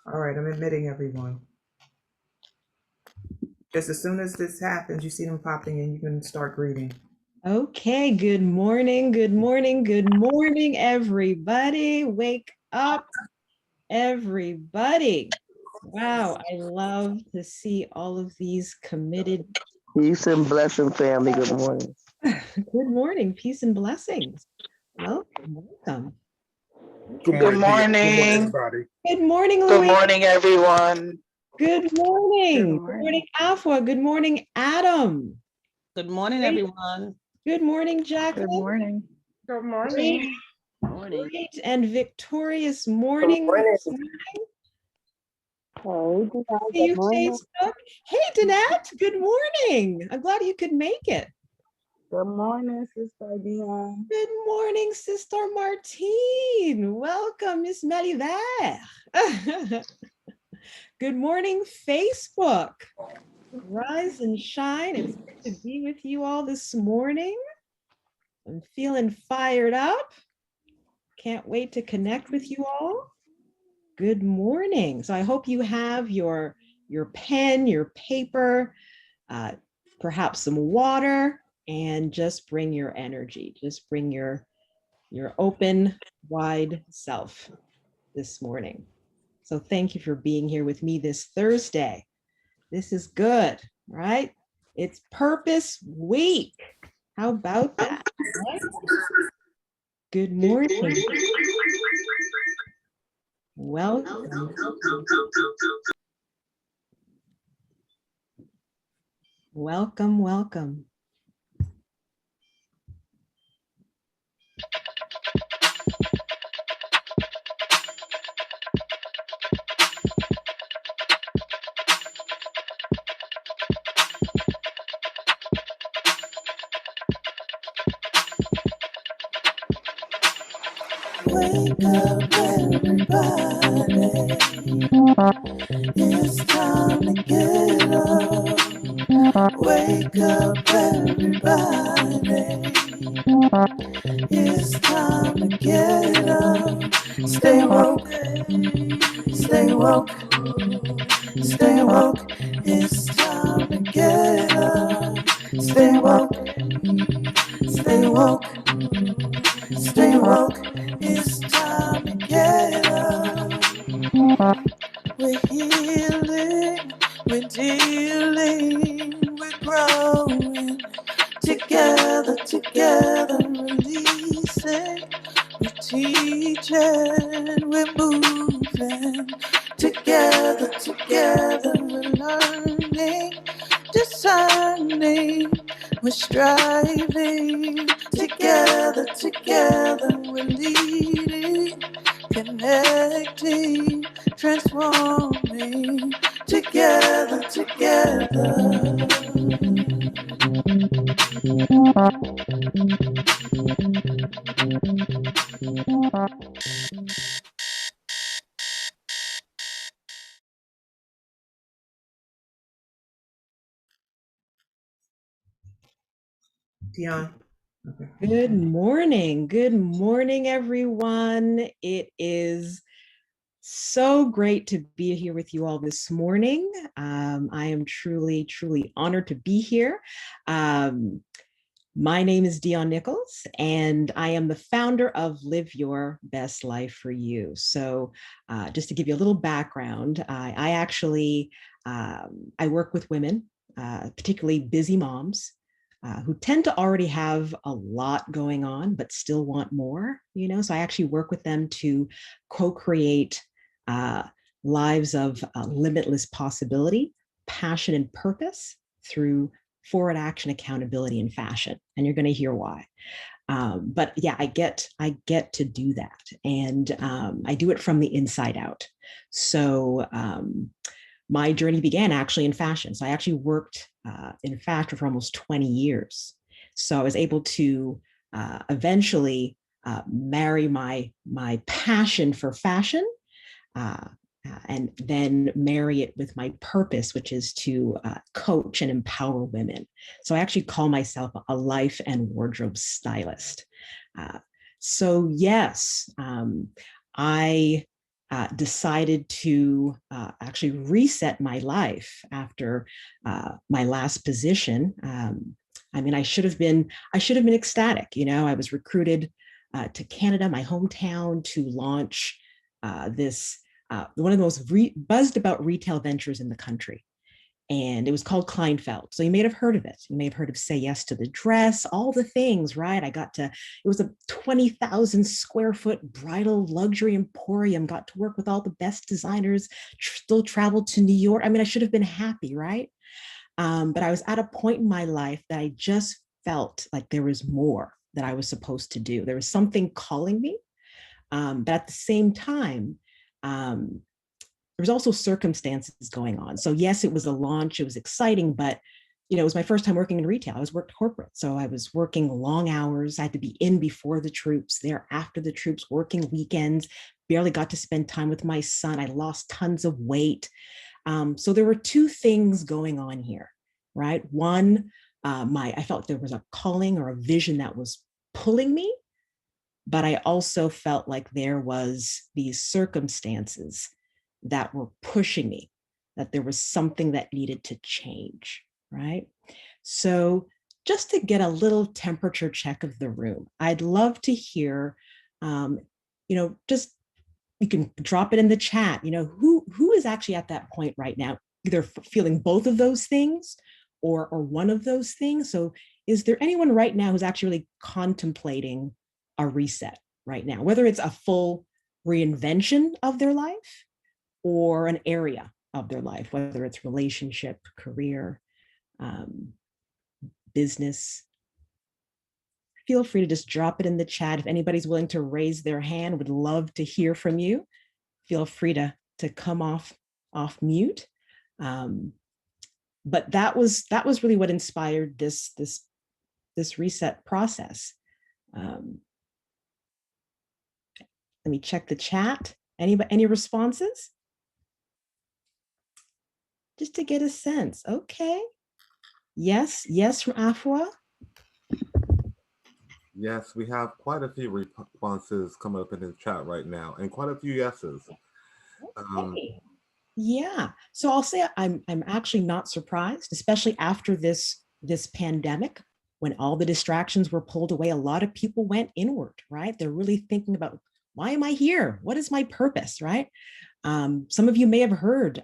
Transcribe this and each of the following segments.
All right, I'm admitting everyone. Just as soon as this happens, you see them popping in, you can start greeting. Okay, good morning, everybody. Wake up, everybody. Wow, I love to see all of these committed. Peace and blessing, family. Good morning. Good morning, peace and blessings. Welcome. Good Okay. morning, Good Dia. Good morning, morning. everybody. Good morning, Good Louise. morning, everyone. Good Good morning. Good morning, morning. Afua. Good morning, Adam. Good morning, Great. everyone. Good morning, Good Jacqueline. morning. Good Great, morning. Morning. great and victorious Good morning. morning. Hey, See good you, morning. Facebook. Hey, Danette, good morning. I'm glad you could make it. Good morning, Sister Dionne. Good morning, Sister Martine. Welcome, Miss Melivert. Good morning, Facebook. Rise and shine. It's good to be with you all this morning. I'm feeling fired up. Can't wait to connect with you all. Good morning. So I hope you have your pen, your paper, perhaps some water, and just bring your energy. Just bring your open, wide self this morning. So thank you for being here with me this Thursday. This is good, right? It's Purpose Week. How about that? Right? Good morning. Welcome. Welcome, welcome. Wake up, everybody. It's time to get up. Wake up, everybody. It's time to get up. Stay woke, stay woke, stay woke. It's time to get up. Stay woke, stay woke, stay woke. It's time to get up. We're healing, we're dealing, we're growing. Together, together, releasing. We're teaching, we're moving. Together, together, we're learning, discerning. We're striving. Together, together, we're leading, connecting, transforming. Together, together. Dionne. Okay. Good morning, everyone. It is so great to be here with you all this morning. I am truly, truly honored to be here. My name is Dionne Nicholls, and I am the founder of Live Your Best Life for You. So just to give you a little background, I actually, I work with women, particularly busy moms, who tend to already have a lot going on, but still want more, so I actually work with them to co-create lives of limitless possibility, passion, and purpose through forward action, accountability, and fashion. And you're going to hear why. But yeah, I get to do that. And I do it from the inside out. So my journey began actually in fashion. So I actually worked in fashion for almost 20 years. So I was able to eventually marry my passion for fashion and then marry it with my purpose, which is to coach and empower women. So I actually call myself a life and wardrobe stylist. So yes, I decided to actually reset my life after my last position. I mean, I should have been ecstatic. You know, I was recruited to Canada, my hometown, to launch this one of the most buzzed about retail ventures in the country. And it was called Kleinfeld. So you may have heard of it. You may have heard of Say Yes to the Dress, all the things, right? It was a 20,000 square foot bridal luxury emporium, got to work with all the best designers, still traveled to New York. I mean, I should have been happy, right? But I was at a point in my life that I just felt like there was more that I was supposed to do. There was something calling me. But at the same time, there was also circumstances going on. So yes, it was a launch, it was exciting, but it was my first time working in retail. I was worked corporate. So I was working long hours. I had to be in before the troops, there after the troops, working weekends, barely got to spend time with my son. I lost tons of weight. So there were two things going on here, right? One, I felt there was a calling or a vision that was pulling me, but I also felt like there was these circumstances that were pushing me, that there was something that needed to change, right? So just to get a little temperature check of the room, I'd love to hear, just you can drop it in the chat, who is actually at that point right now, either feeling both of those things or one of those things. So is there anyone right now who's actually really contemplating a reset right now, whether it's a full reinvention of their life or an area of their life, whether it's relationship, career, business? Feel free to just drop it in the chat. If anybody's willing to raise their hand, would love to hear from you. Feel free to come off mute. But that was really what inspired this reset process. Let me check the chat. Any responses? Just to get a sense. Okay. Yes from Afua. Yes, we have quite a few responses coming up in the chat right now, and quite a few yeses. Okay. Yeah. So I'll say I'm actually not surprised, especially after this pandemic, when all the distractions were pulled away. A lot of people went inward, right? They're really thinking about, why am I here? What is my purpose, right? Some of you may have heard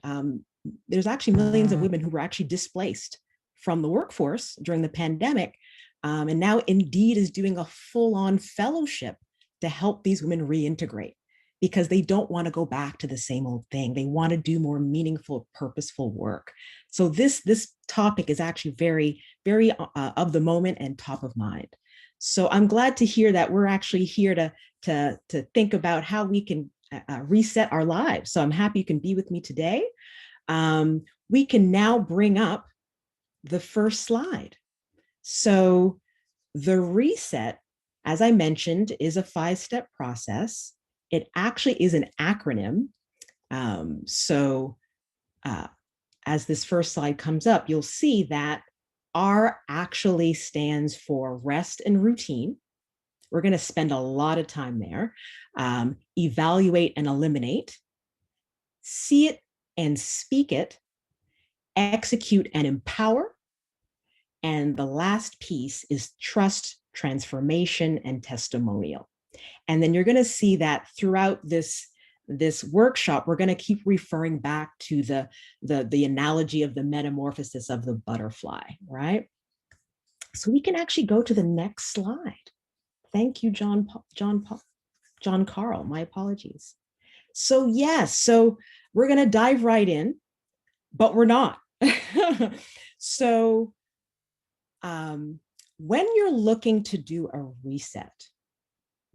there's actually millions of women who were actually displaced from the workforce during the pandemic. And now Indeed is doing a full-on fellowship to help these women reintegrate, because they don't want to go back to the same old thing. They want to do more meaningful, purposeful work. So this topic is actually very, very of the moment and top of mind. So I'm glad to hear that we're actually here to think about how we can reset our lives. So I'm happy you can be with me today. We can now bring up the first slide. So the reset, as I mentioned, is a 5-step process. It actually is an acronym. As this first slide comes up, you'll see that R actually stands for rest and routine. We're going to spend a lot of time there. Evaluate and eliminate. See it and speak it. Execute and empower. And the last piece is trust, transformation, and testimonial. And then you're going to see that throughout this workshop, we're going to keep referring back to the analogy of the metamorphosis of the butterfly, right? So we can actually go to the next slide. Thank you, John Carl. My apologies. So yes, so we're going to dive right in, but we're not. So when you're looking to do a reset,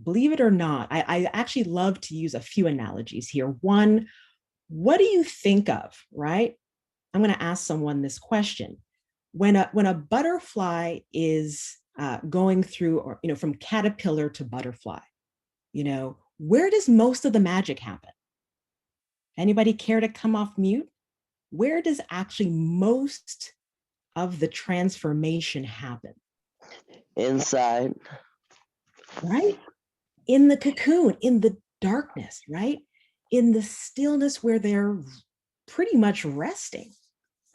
believe it or not, I actually love to use a few analogies here. One, what do you think of, right? I'm going to ask someone this question. When a butterfly is going through, or from caterpillar to butterfly, where does most of the magic happen? Anybody care to come off mute? Where does actually most of the transformation happen? Inside. Right? In the cocoon, in the darkness, right? in the stillness where they're pretty much resting,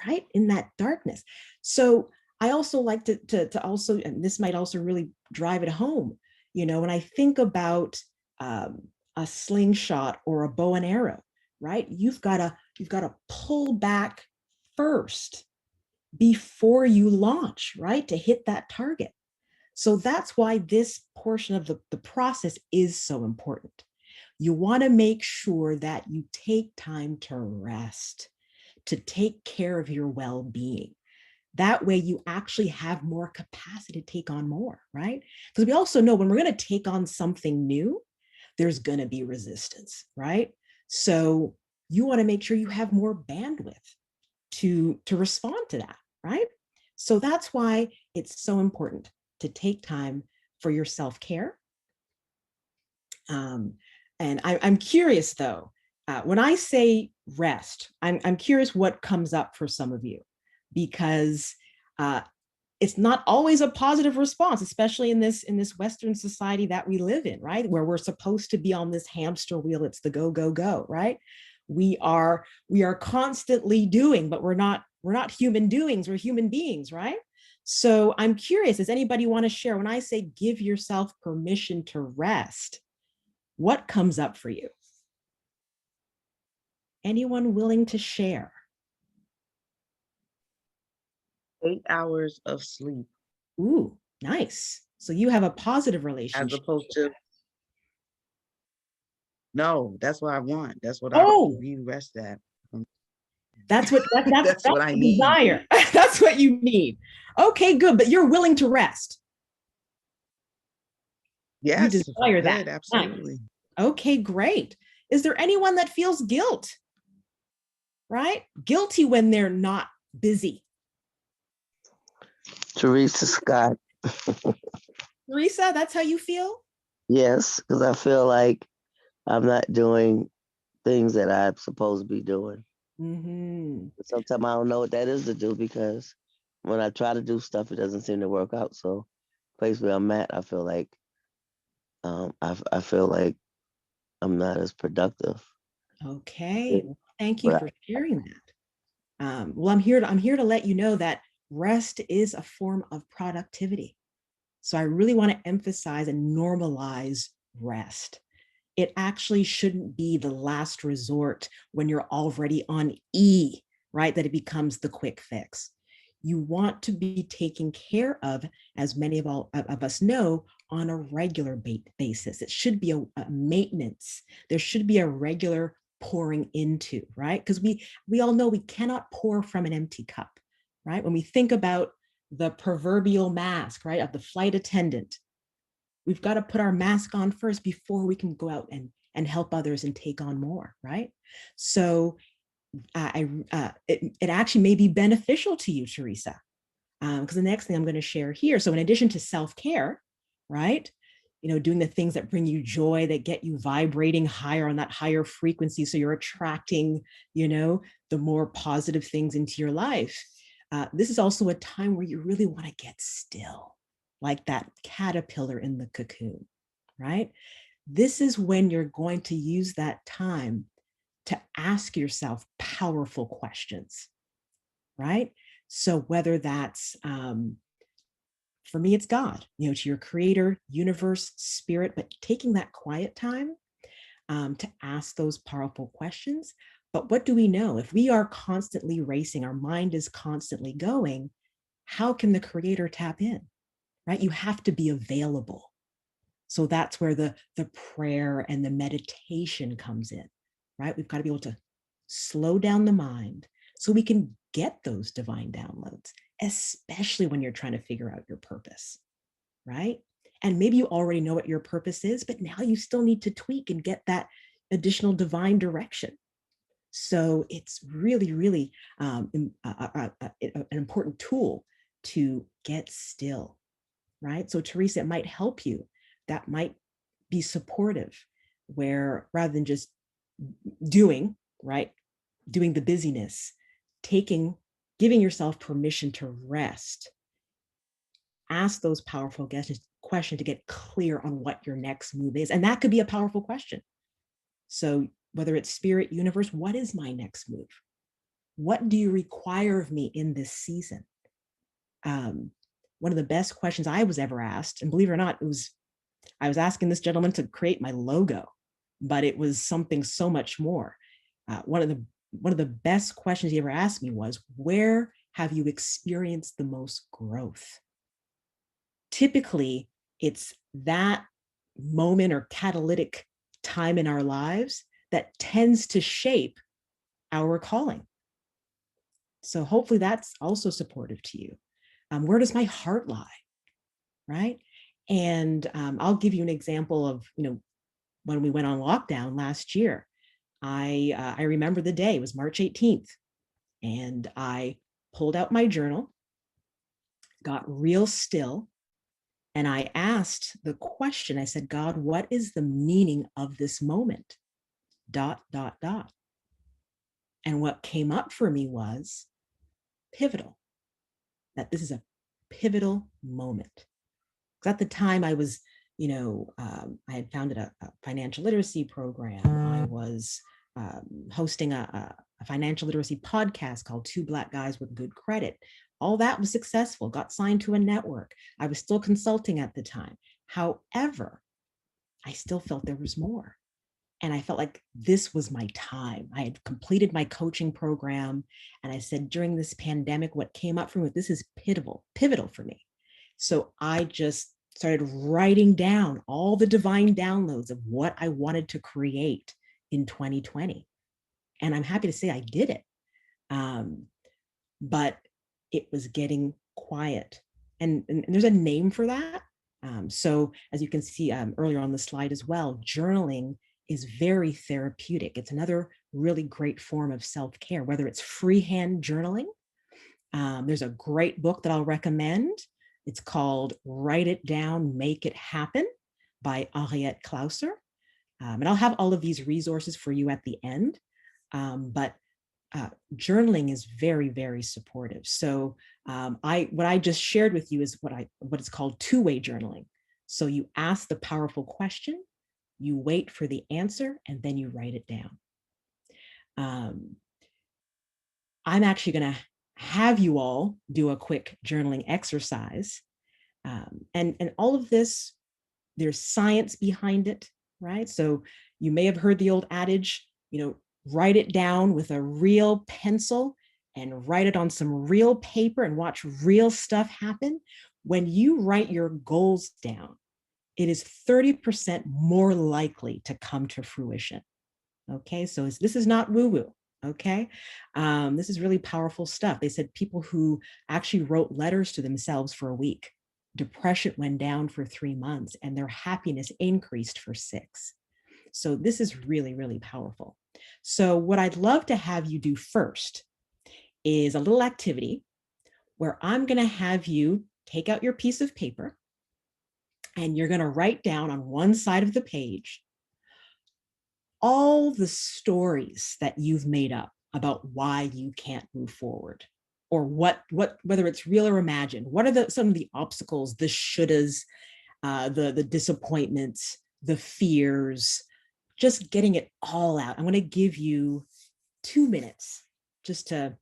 right? In that darkness. So I also like to also, and this might also really drive it home, you know, when I think about a slingshot or a bow and arrow, right? You've got to pull back first before you launch, right? To hit that target. So that's why this portion of the process is so important. You want to make sure that you take time to rest, to take care of your well-being. That way you actually have more capacity to take on more, right? Because we also know when we're going to take on something new, there's going to be resistance, right? So you want to make sure you have more bandwidth to respond to that, right? So that's why it's so important to take time for your self-care. And I'm curious though, when I say rest, I'm curious what comes up for some of you, because it's not always a positive response, especially in this Western society that we live in, right? Where we're supposed to be on this hamster wheel. It's the go, go, go, right? We are constantly doing, but we're not human doings, we're human beings, right? So I'm curious, does anybody want to share when I say give yourself permission to rest, what comes up for you? Anyone willing to share? 8 hours of sleep. Ooh, nice. So you have a positive As relationship. opposed to, no, that's what I want. That's what I Oh, need rest at. that's what that's What I the need. desire. That's what you need. Okay, good. But you're willing to rest. Yes, You if I desire could, that. absolutely. Nice. Okay, great. Is there anyone that feels guilt? Right? Guilty when they're not busy. Teresa Scott. Teresa, that's how you feel? Yes, because I feel like I'm not doing things that I'm supposed to be doing. Mm-hmm. Sometimes I don't know what that is to do because when I try to do stuff, it doesn't seem to work out. So, place where I'm at, I feel like I feel like I'm not as productive. Okay. Well, thank you But for sharing that. Well, I'm here to let you know that rest is a form of productivity. So I really want to emphasize and normalize rest. It actually shouldn't be the last resort when you're already on E, right? That it becomes the quick fix. You want to be taken care of, as many of us know, on a regular basis. It should be a maintenance. There should be a regular pouring into, right? Because we all know we cannot pour from an empty cup, right? When we think about the proverbial mask, right, of the flight attendant, we've got to put our mask on first before we can go out and help others and take on more, right? So it actually may be beneficial to you, Teresa, because the next thing I'm going to share here. So in addition to self-care, right, you know, doing the things that bring you joy, that get you vibrating higher on that higher frequency, so you're attracting, you know, the more positive things into your life. This is also a time where you really want to get still, like that caterpillar in the cocoon, right? This is when you're going to use that time to ask yourself powerful questions, right? So whether that's, for me, it's God, you know, to your creator, universe, spirit, but taking that quiet time to ask those powerful questions. But what do we know? If we are constantly racing, our mind is constantly going, how can the creator tap in, right? You have to be available. So that's where the prayer and the meditation comes in, right? We've got to be able to slow down the mind so we can get those divine downloads, especially when you're trying to figure out your purpose, right? And maybe you already know what your purpose is, but now you still need to tweak and get that additional divine direction. So it's really, really an important tool to get still, right? So Teresa, it might help you. That might be supportive, where rather than just doing, right, doing the busyness, giving yourself permission to rest, ask those powerful questions to get clear on what your next move is. And that could be a powerful question. So whether it's spirit, universe, what is my next move? What do you require of me in this season? One of the best questions I was ever asked, and believe it or not, I was asking this gentleman to create my logo, but it was something so much more. One of the best questions he ever asked me was, where have you experienced the most growth? Typically, it's that moment or catalytic time in our lives that tends to shape our calling. So hopefully that's also supportive to you. Where does my heart lie? Right. And I'll give you an example of, when we went on lockdown last year. I remember the day, it was March 18th, and I pulled out my journal, got real still, and I asked the question. I said, God, what is the meaning of this moment? ... And what came up for me was pivotal, that this is a pivotal moment. Because at the time I was, I had founded a financial literacy program. I was hosting a financial literacy podcast called Two Black Guys with Good Credit. All that was successful, got signed to a network. I was still consulting at the time. However, I still felt there was more. And I felt like this was my time. I had completed my coaching program. And I said, during this pandemic, what came up for me, this is pivotal for me. So I just started writing down all the divine downloads of what I wanted to create in 2020. And I'm happy to say I did it. But it was getting quiet. And there's a name for that. So as you can see earlier on the slide as well, journaling is very therapeutic. It's another really great form of self-care, whether it's freehand journaling. There's a great book that I'll recommend. It's called Write It Down, Make It Happen by Henriette Klauser. And I'll have all of these resources for you at the end. But journaling is very, very supportive. So what I just shared with you is what is called two-way journaling. So you ask the powerful question, you wait for the answer, and then you write it down. I'm actually going to have you all do a quick journaling exercise. And all of this, there's science behind it, right? So you may have heard the old adage, write it down with a real pencil and write it on some real paper and watch real stuff happen. When you write your goals down, it is 30% more likely to come to fruition. Okay, so this is not woo-woo. Okay, this is really powerful stuff. They said people who actually wrote letters to themselves for a week, depression went down for 3 months and their happiness increased for 6. So this is really, really powerful. So what I'd love to have you do first is a little activity where I'm going to have you take out your piece of paper and you're going to write down on one side of the page all the stories that you've made up about why you can't move forward, or whether it's real or imagined. What are some of the obstacles, the shouldas, the disappointments, the fears, just getting it all out. I'm going to give you 2 minutes just to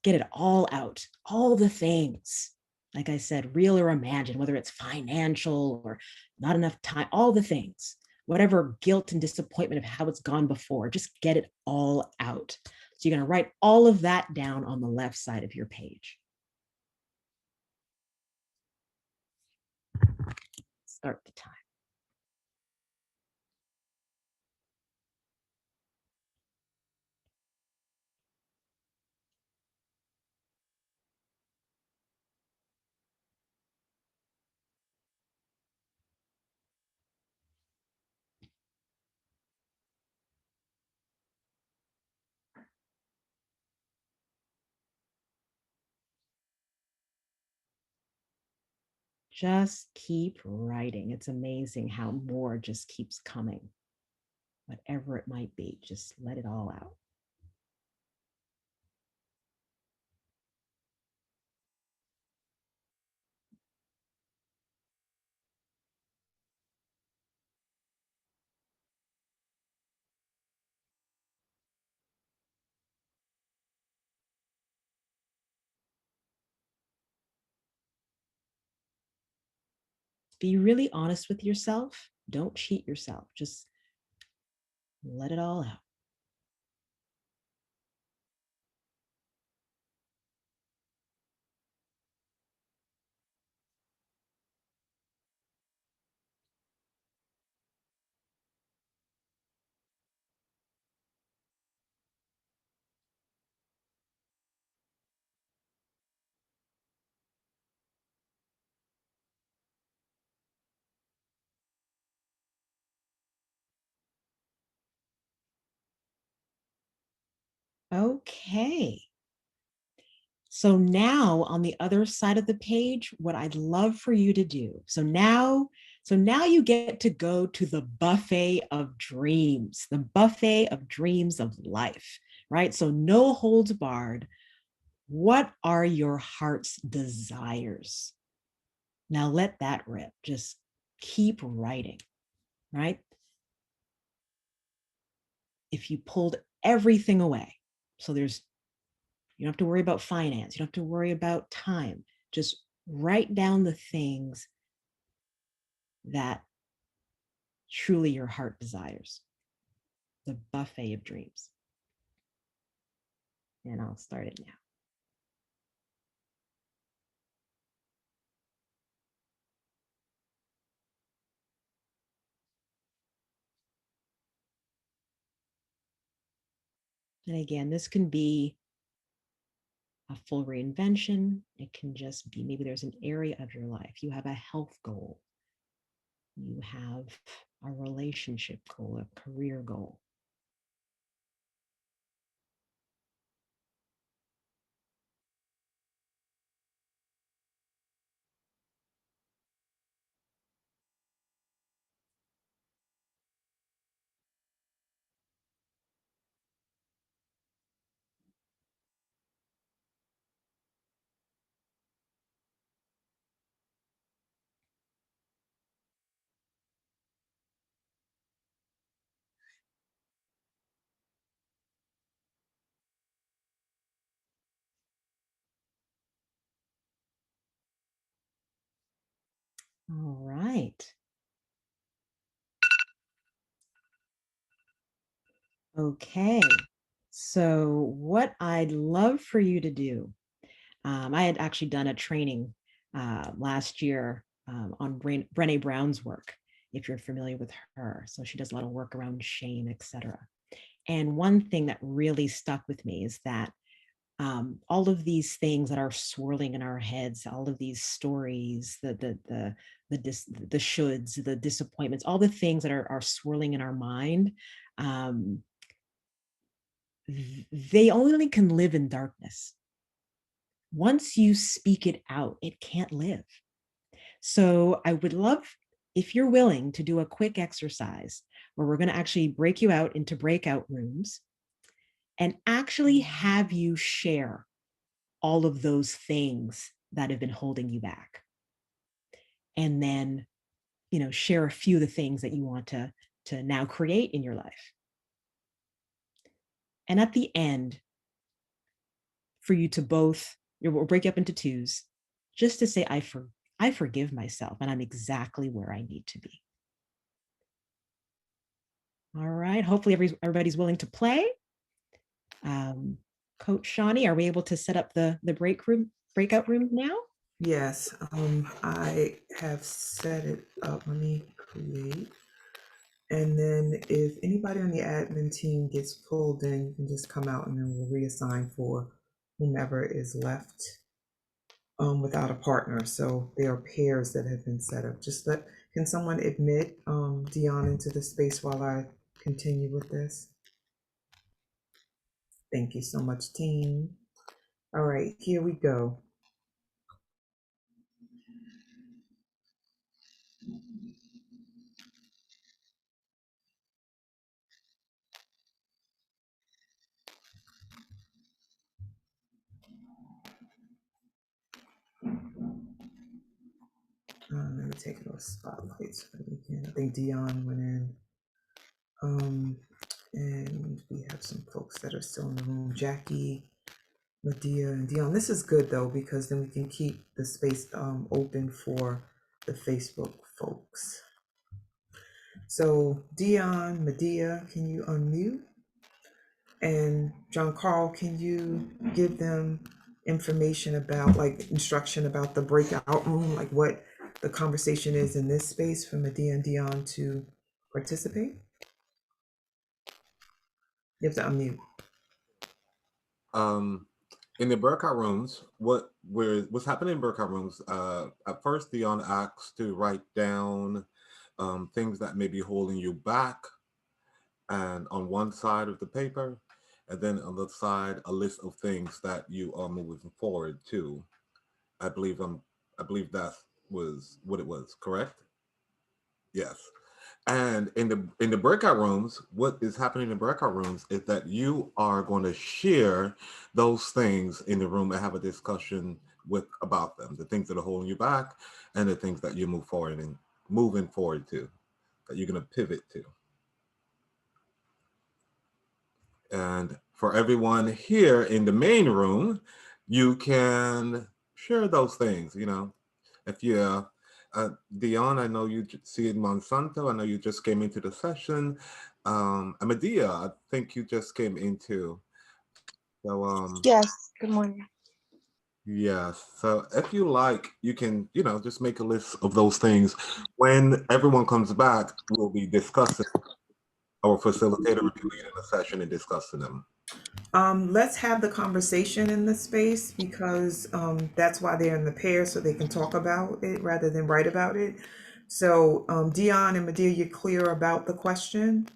get it all out, all the things. Like I said, real or imagined, whether it's financial or not enough time, all the things, whatever guilt and disappointment of how it's gone before, just get it all out. So you're going to write all of that down on the left side of your page. Start the time. Just keep writing. It's amazing how more just keeps coming. Whatever it might be, just let it all out. be really honest with yourself. Don't cheat yourself. Just let it all out. Okay. So now on the other side of the page, what I'd love for you to do. So now you get to go to the buffet of dreams, the buffet of dreams of life, right? So no holds barred. What are your heart's desires? Now let that rip. Just keep writing, right? If you pulled everything away, so you don't have to worry about finance, you don't have to worry about time. Just write down the things that truly your heart desires. The buffet of dreams. And I'll start it now. And again, this can be a full reinvention. It can just be maybe there's an area of your life. You have a health goal. You have a relationship goal, a career goal. All right. Okay. So what I'd love for you to do, I had actually done a training last year on Brené Brown's work, if you're familiar with her. So she does a lot of work around shame, etc. And one thing that really stuck with me is that all of these things that are swirling in our heads, all of these stories, the shoulds, the disappointments, all the things that are swirling in our mind, they only can live in darkness. Once you speak it out, it can't live. So I would love, if you're willing, to do a quick exercise where we're going to actually break you out into breakout rooms and actually have you share all of those things that have been holding you back. And then, share a few of the things that you want to now create in your life. And at the end, for you to both, we'll break up into twos, just to say, I forgive myself and I'm exactly where I need to be. All right, hopefully everybody's willing to play. Coach Shawnee, are we able to set up the breakout room now? Yes, I have set it up. Let me create. And then if anybody on the admin team gets pulled in, you can just come out and then we'll reassign for whomever is left without a partner. So there are pairs that have been set up. Can someone admit Dionne into the space while I continue with this? Thank you so much, team. All right, here we go. Let me take those spotlights for the weekend. I think Dionne went in. And we have some folks that are still in the room. Jackie, Medea, and Dionne. This is good though, because then we can keep the space open for the Facebook folks. So Dionne, Medea, can you unmute? And John Carl, can you give them information about, like, instruction about the breakout room, like what the conversation is in this space for Medea and Dionne to participate? You have to unmute. In the breakout rooms, what's happening in breakout rooms? At first, Dionne asks to write down things that may be holding you back, and on one side of the paper, and then on the side a list of things that you are moving forward to. I believe that was what it was. Correct? Yes. And in the breakout rooms, what is happening in the breakout rooms is that you are going to share those things in the room and have a discussion about them, the things that are holding you back and the things that you moving forward to, that you're going to pivot to. And for everyone here in the main room, you can share those things, if you Dionne, I know you see it Monsanto. I know you just came into the session. Medea, I think you just came into. So Yes, good morning. yes. So if you like, you can, just make a list of those things. When everyone comes back, we'll be discussing. Our facilitator will be leading the session and discussing them. Let's have the conversation in the space, because that's why they're in the pair, so they can talk about it rather than write about it. So Dionne and Medea, you're clear about the question?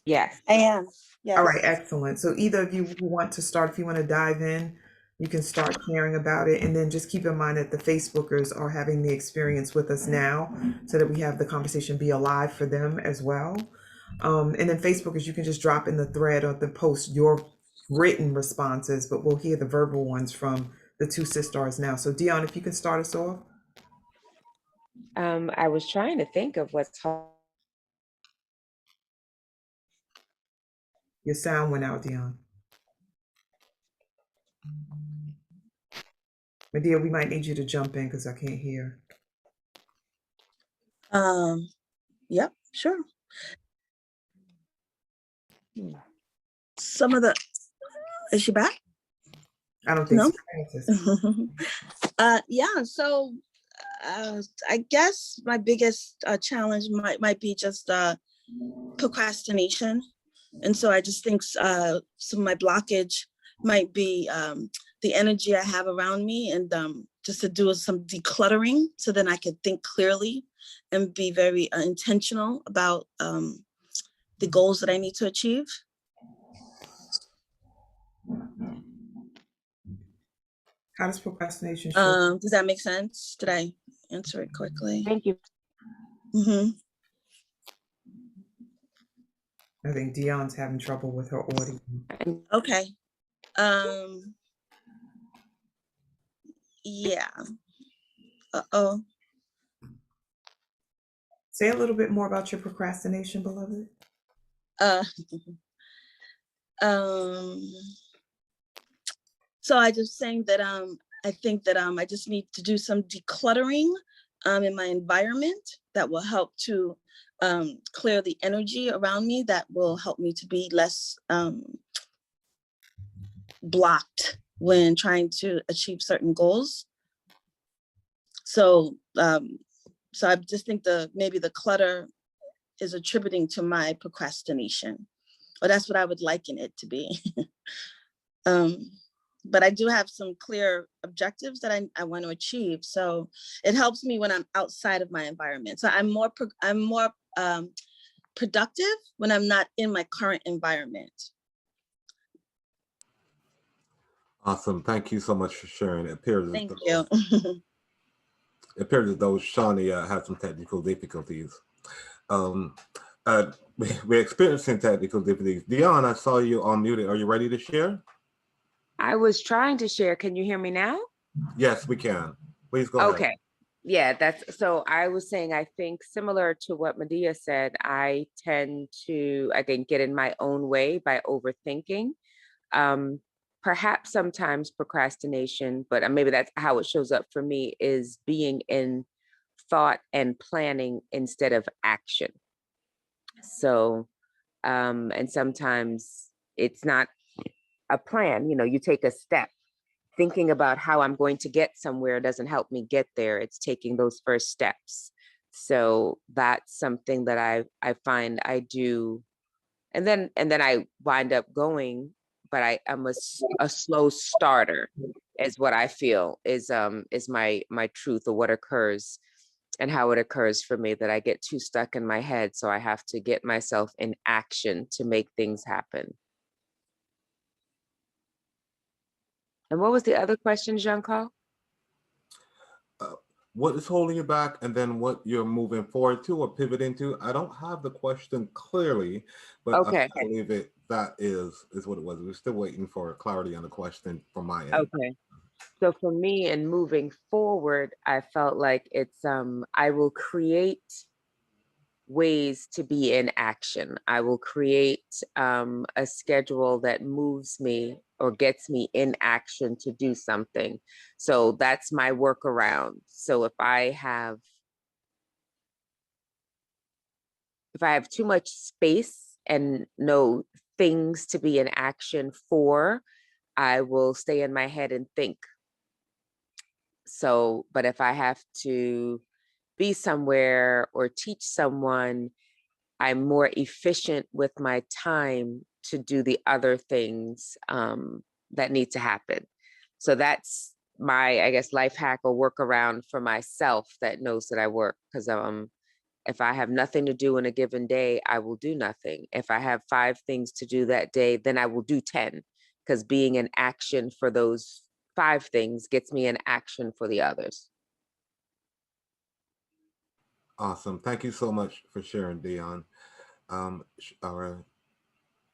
Yes. I am. Yes. All right, excellent. So either of you who want to start, if you want to dive in, you can start sharing about it. And then just keep in mind that the Facebookers are having the experience with us now, so that we have the conversation be alive for them as well. And then Facebookers, you can just drop in the thread or the post your written responses, but we'll hear the verbal ones from the two sisters now. So Dionne, if you can start us off. I was trying to think of what's hard. Your sound went out, Dionne. Medea, we might need you to jump in because I can't hear. Yep, sure. Some of the, is she back? I don't think No. so. Yeah, so I guess my biggest challenge might be just procrastination. And so I just think some of my blockage might be the energy I have around me, and just to do some decluttering so then I could think clearly and be very intentional about the goals that I need to achieve. How does procrastination show? Does that make sense? Did I answer it correctly? Thank you. Mm-hmm. I think Dionne's having trouble with her audio. Okay. Yeah. Uh-oh. Say a little bit more about your procrastination, beloved. So I just saying that I think that I just need to do some decluttering in my environment that will help to clear the energy around me, that will help me to be less blocked when trying to achieve certain goals. So so I just think maybe the clutter is attributing to my procrastination, or that's what I would liken it to be. But I do have some clear objectives that I want to achieve. So it helps me when I'm outside of my environment. So I'm more productive when I'm not in my current environment. Awesome. Thank you so much for sharing. It appears Thank you. It appears as though Shawnee had some technical difficulties. We're experiencing technical difficulties. Dionne, I saw you unmuted. Are you ready to share? I was trying to share. Can you hear me now? Yes, we can. Please go ahead. Okay. Yeah, so I was saying, I think similar to what Medea said, I tend to, get in my own way by overthinking. Perhaps sometimes procrastination, but maybe that's how it shows up for me, is being in thought and planning instead of action. So, and sometimes it's not a plan, you take a step. Thinking about how I'm going to get somewhere doesn't help me get there. It's taking those first steps. So that's something that I find I do. And then I wind up going, but I'm a slow starter is what I feel is my truth of what occurs and how it occurs for me, that I get too stuck in my head. So I have to get myself in action to make things happen. And what was the other question, Jean-Paul? What is holding you back, and then what you're moving forward to or pivoting to? I don't have the question clearly, but Okay. I believe that is what it was. We're still waiting for clarity on the question from my end. Okay. So for me, in moving forward, I felt like it's I will create ways to be in action. I will create a schedule that moves me or gets me in action to do something. So that's my workaround. So if I have too much space and no things to be in action for, I will stay in my head and think. So, but if I have to be somewhere or teach someone, I'm more efficient with my time to do the other things that need to happen. So that's my, I guess, life hack or workaround for myself that knows that I work. Because if I have nothing to do in a given day, I will do nothing. If I have 5 things to do that day, then I will do 10, because being in action for those 5 things gets me in action for the others. Awesome. Thank you so much for sharing, Dionne. Our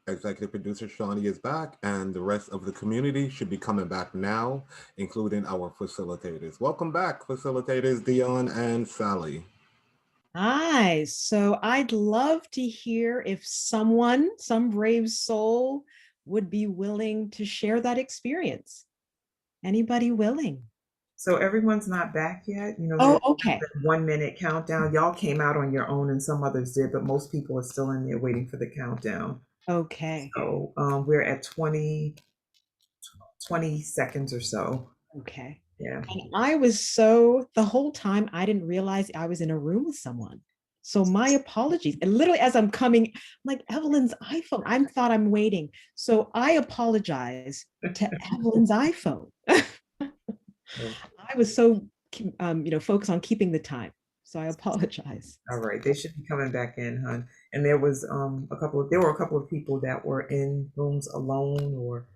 executive producer, Shawnee, is back, and the rest of the community should be coming back now, including our facilitators. Welcome back, facilitators Dionne and Sally. Hi. So I'd love to hear if some brave soul would be willing to share that experience. Anybody willing? So everyone's not back yet. Oh, okay. 1 minute countdown. Y'all came out on your own and some others did, but most people are still in there waiting for the countdown. Okay. So we're at 20 seconds or so. Okay. Yeah. And the whole time I didn't realize I was in a room with someone. So my apologies. And literally as I'm coming, I'm like, Evelyn's iPhone. I thought I'm waiting. So I apologize to Evelyn's iPhone. I was so focused on keeping the time. So I apologize. All right. They should be coming back in, hon. And there was there were a couple of people that were in rooms alone, or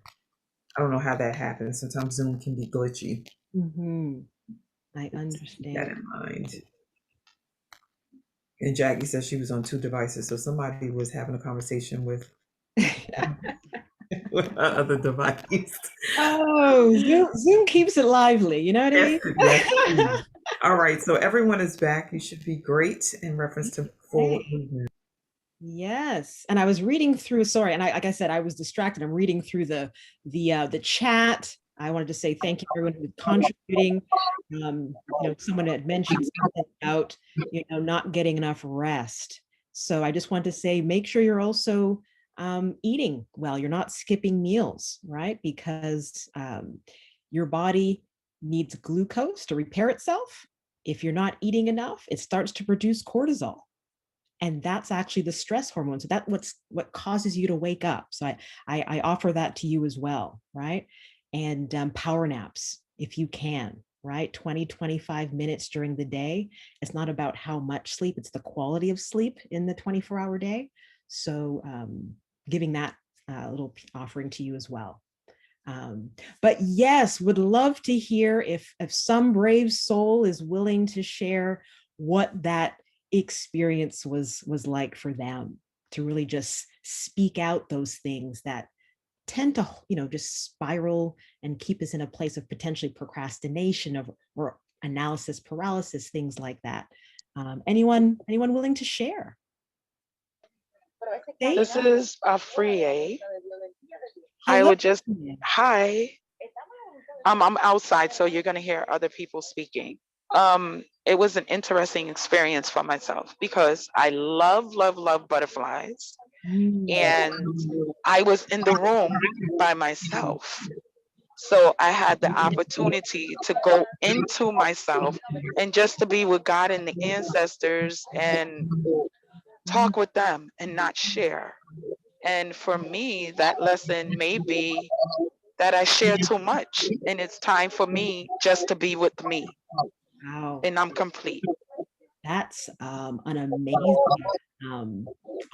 I don't know how that happens. Sometimes Zoom can be glitchy. Mm-hmm. I Keep that understand. in mind. And Jackie says she was on 2 devices, so somebody was having a conversation with with her other device. Oh, Zoom keeps it lively. You know what I mean? Yes. All right, so everyone is back. You should be great in reference to forward movement. Yes, and I was reading through. Sorry, and like I said, I was distracted. I'm reading through the chat. I wanted to say thank you to everyone who was contributing. Someone had mentioned something about not getting enough rest. So I just want to say, make sure you're also eating well. You're not skipping meals, right? Because your body needs glucose to repair itself. If you're not eating enough, it starts to produce cortisol. And that's actually the stress hormone. So that's what causes you to wake up. So I offer that to you as well, right? And power naps, if you can, right? 20-25 minutes during the day. It's not about how much sleep, it's the quality of sleep in the 24-hour day. So giving that little offering to you as well. But yes, would love to hear if some brave soul is willing to share what that experience was like for them, to really just speak out those things that tend to just spiral and keep us in a place of potentially procrastination or analysis paralysis, things like that. Anyone willing to share? This is Afrie. I Hello. would just, hi. I'm outside, so you're going to hear other people speaking. It was an interesting experience for myself because I love butterflies. And I was in the room by myself. So I had the opportunity to go into myself and just to be with God and the ancestors and talk with them and not share. And for me, that lesson may be that I share too much and it's time for me just to be with me Wow. and I'm complete. That's an amazing um,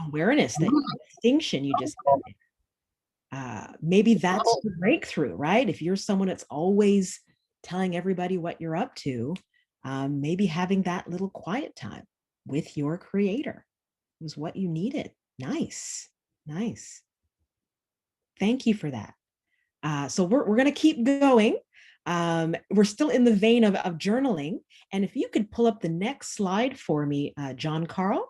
awareness, that distinction you just had there. Maybe that's the breakthrough, right? If you're someone that's always telling everybody what you're up to, maybe having that little quiet time with your creator was what you needed. Nice, nice. Thank you for that. So we're going to keep going. We're still in the vein of journaling. And if you could pull up the next slide for me, John Carl,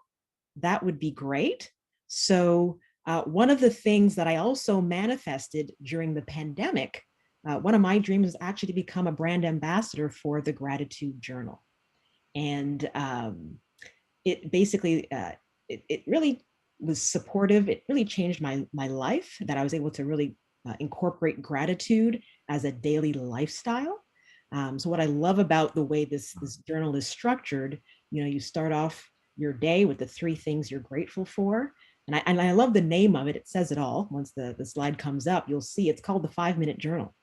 that would be great. So one of the things that I also manifested during the pandemic, one of my dreams is actually to become a brand ambassador for the Gratitude Journal. And it basically, it really was supportive. It really changed my life, that I was able to really incorporate gratitude as a daily lifestyle. So what I love about the way this journal is structured, you start off your day with the 3 things you're grateful for. And I love the name of it. It says it all. Once the slide comes up, you'll see it's called the 5-minute journal.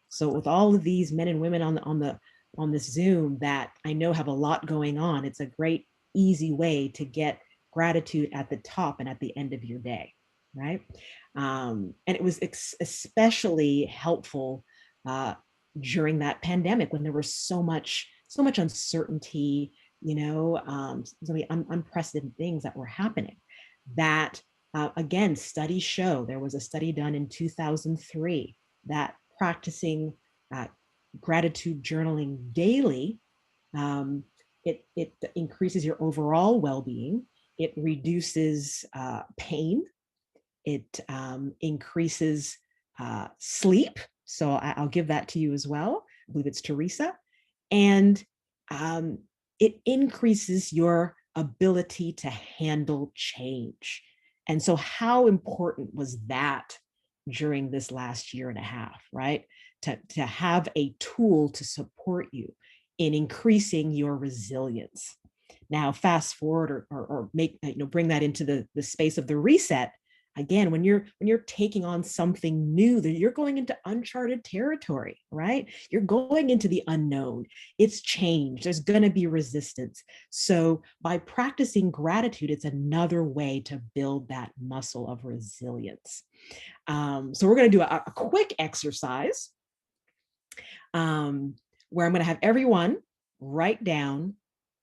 So with all of these men and women on this Zoom that I know have a lot going on, it's a great, easy way to get gratitude at the top and at the end of your day, right? And it was especially helpful during that pandemic when there was so much uncertainty, so many unprecedented things that were happening. That again, studies show, there was a study done in 2003 that practicing gratitude journaling daily, it increases your overall well-being. It reduces pain. It increases sleep. So I'll give that to you as well. I believe it's Teresa. And it increases your ability to handle change. And so how important was that during this last year and a half, right? To have a tool to support you in increasing your resilience. Now, fast forward or make, bring that into the space of the reset. Again, when you're taking on something new, that you're going into uncharted territory, right? You're going into the unknown. It's change. There's going to be resistance. So by practicing gratitude, it's another way to build that muscle of resilience. So we're going to do a quick exercise where I'm going to have everyone write down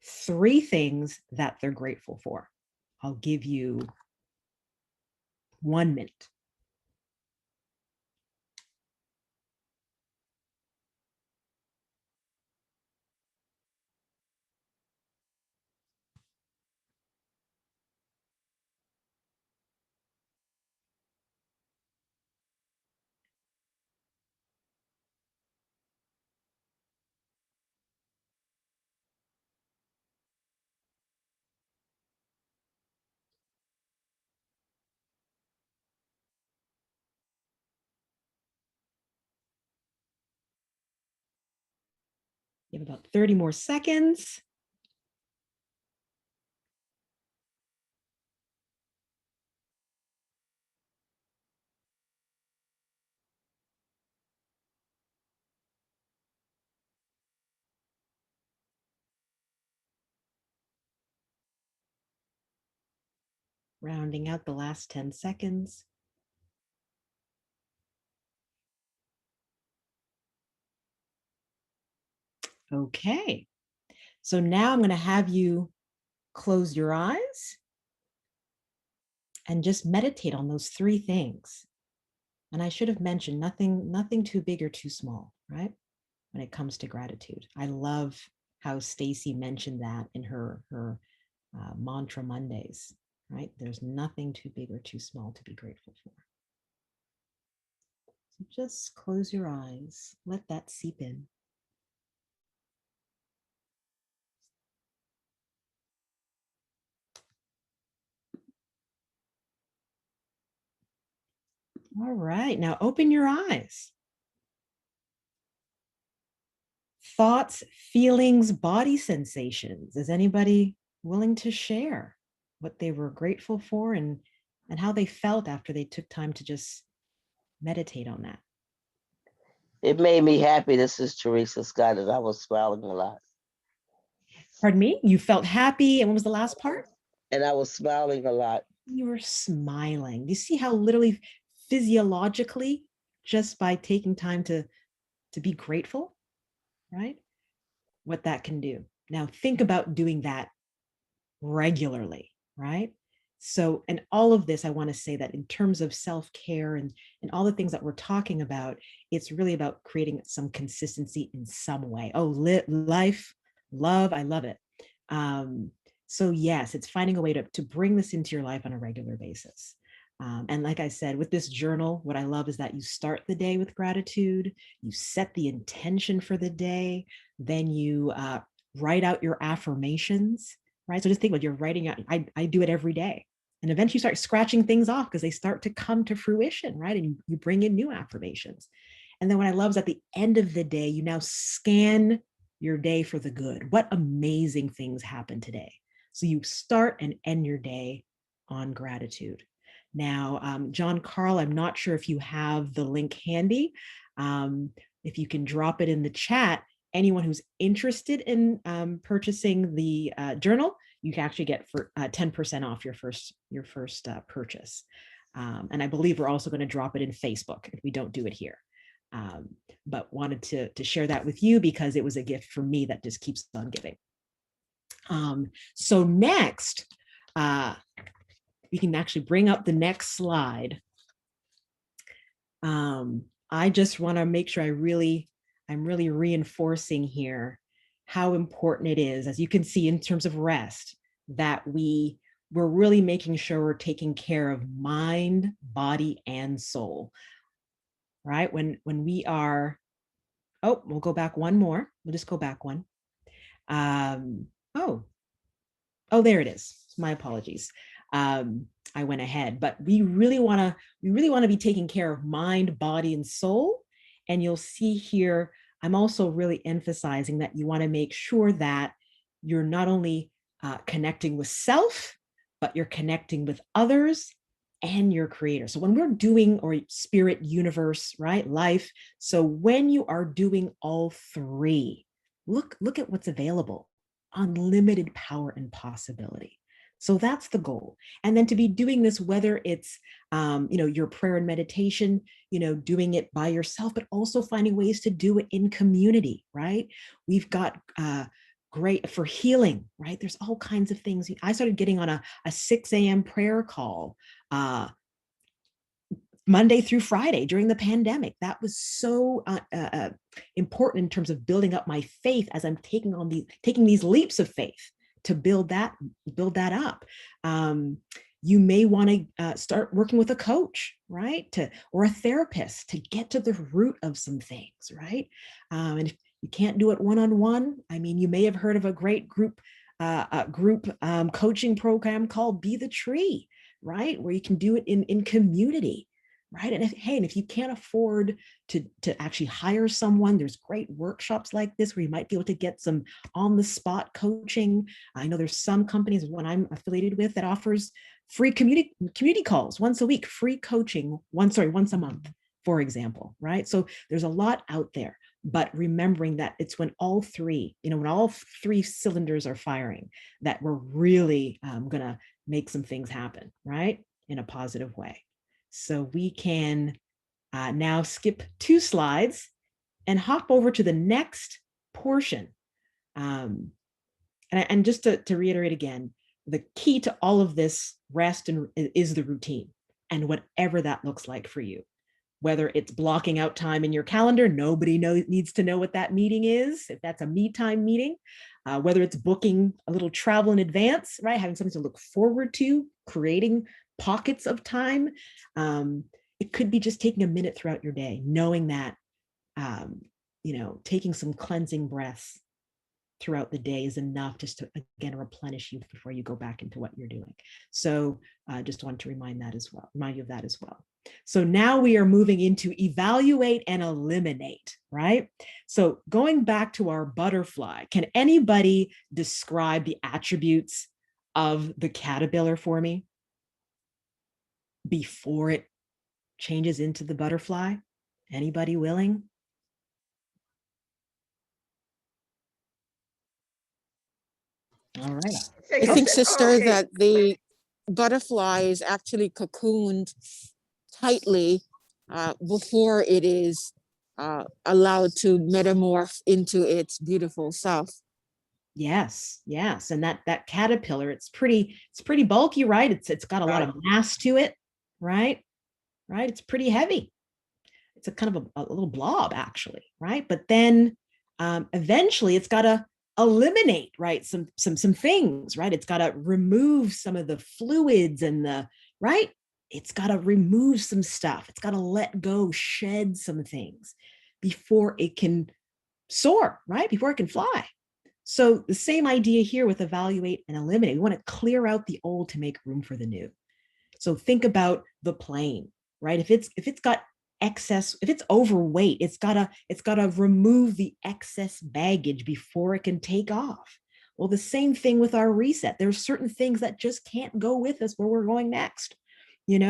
3 things that they're grateful for. I'll give you 1 minute. You have about 30 more seconds. Rounding out the last 10 seconds. Okay. So now I'm going to have you close your eyes and just meditate on those 3 things. And I should have mentioned nothing too big or too small, right? When it comes to gratitude. I love how Stacy mentioned that in her mantra Mondays, right? There's nothing too big or too small to be grateful for. So just close your eyes, let that seep in. All right, now open your eyes. Thoughts, feelings, body sensations. Is anybody willing to share what they were grateful for and how they felt after they took time to just meditate on that? It made me happy. This is Teresa Scott, and I was smiling a lot. Pardon me? You felt happy, and what was the last part? And I was smiling a lot. You were smiling. You see how literally physiologically, just by taking time to be grateful, right? What that can do. Now think about doing that regularly, right? So, and all of this, I want to say that in terms of self-care and all the things that we're talking about, it's really about creating some consistency in some way. Oh, life, love, I love it. So yes, it's finding a way to bring this into your life on a regular basis. And like I said, with this journal, what I love is that you start the day with gratitude, you set the intention for the day, then you write out your affirmations, right? So just think about you're writing out, I do it every day. And eventually you start scratching things off because they start to come to fruition, right? And you bring in new affirmations. And then what I love is at the end of the day, you now scan your day for the good. What amazing things happened today? So you start and end your day on gratitude. Now, John Carl, I'm not sure if you have the link handy. If you can drop it in the chat, anyone who's interested in purchasing the journal, you can actually get for 10% off your first purchase. And I believe we're also going to drop it in Facebook if we don't do it here. But wanted to share that with you because it was a gift for me that just keeps on giving. So next, we can actually bring up the next slide. I just want to make sure I'm really reinforcing here how important it is, as you can see in terms of rest, that we're really making sure we're taking care of mind, body, and soul. Right? When we are, oh, we'll go back one more. We'll just go back one. Oh, there it is. My apologies. I went ahead, but we really want to be taking care of mind, body, and soul. And you'll see here, I'm also really emphasizing that you want to make sure that you're not only connecting with self, but you're connecting with others and your creator. So when we're doing, or spirit, universe, right, life. So when you are doing all three, look at what's available. Unlimited power and possibility. So that's the goal. And then to be doing this, whether it's, your prayer and meditation, doing it by yourself, but also finding ways to do it in community, right? We've got great for healing, right? There's all kinds of things. I started getting on a 6 a.m. prayer call Monday through Friday during the pandemic. That was so important in terms of building up my faith as I'm taking these leaps of faith to build that up. You may want to start working with a coach, right? Or a therapist to get to the root of some things, right? And if you can't do it one-on-one, I mean, you may have heard of a great group coaching program called Be the Tree, right? Where you can do it in community. Right. And if you can't afford to actually hire someone, there's great workshops like this where you might be able to get some on the spot coaching. I know there's some companies, one I'm affiliated with, that offers free community calls once a week, free coaching once a month, for example. Right. So there's a lot out there, but remembering that it's when all three cylinders are firing, that we're really going to make some things happen, right, in a positive way. So we can now skip 2 slides and hop over to the next portion. And just to reiterate again, the key to all of this rest is the routine, and whatever that looks like for you. Whether it's blocking out time in your calendar, nobody needs to know what that meeting is, if that's a me time meeting. Whether it's booking a little travel in advance, right? Having something to look forward to, creating pockets of time. It could be just taking a minute throughout your day, knowing that, taking some cleansing breaths throughout the day is enough just to, again, replenish you before you go back into what you're doing. So just want to remind you of that as well. So now we are moving into evaluate and eliminate, right? So going back to our butterfly, can anybody describe the attributes of the caterpillar for me before it changes into the butterfly? Anybody willing? All right. I think, sister, that the butterfly is actually cocooned tightly before it is allowed to metamorph into its beautiful self. Yes, yes, and that caterpillar, it's pretty bulky, right? It's got a lot of mass to it, right? Right, it's pretty heavy. It's a kind of a little blob, actually, right? But then eventually, it's got to eliminate, right, some things, right? It's got to remove some of the fluids and the right. It's got to remove some stuff. It's got to let go, shed some things before it can soar, right? Before it can fly. So the same idea here with evaluate and eliminate. We want to clear out the old to make room for the new. So think about the plane, right? If it's got excess, if it's overweight, it's gotta remove the excess baggage before it can take off. Well, the same thing with our reset. There's certain things that just can't go with us where we're going next.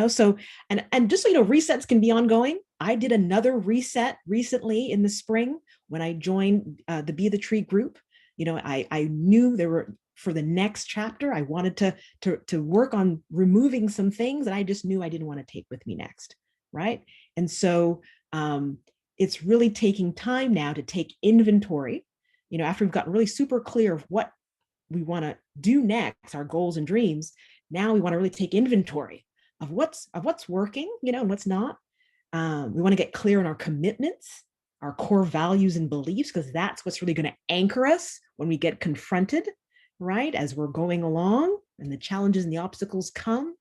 So and just so you know, resets can be ongoing. I did another reset recently in the spring when I joined the Be the Tree group. I knew there were, for the next chapter, I wanted to work on removing some things that I just knew I didn't want to take with me next, right? And so it's really taking time now to take inventory, after we've gotten really super clear of what we want to do next, our goals and dreams. Now we want to really take inventory of what's working, and what's not. We want to get clear on our commitments, our core values and beliefs, because that's what's really going to anchor us when we get confronted, right, as we're going along and the challenges and the obstacles come.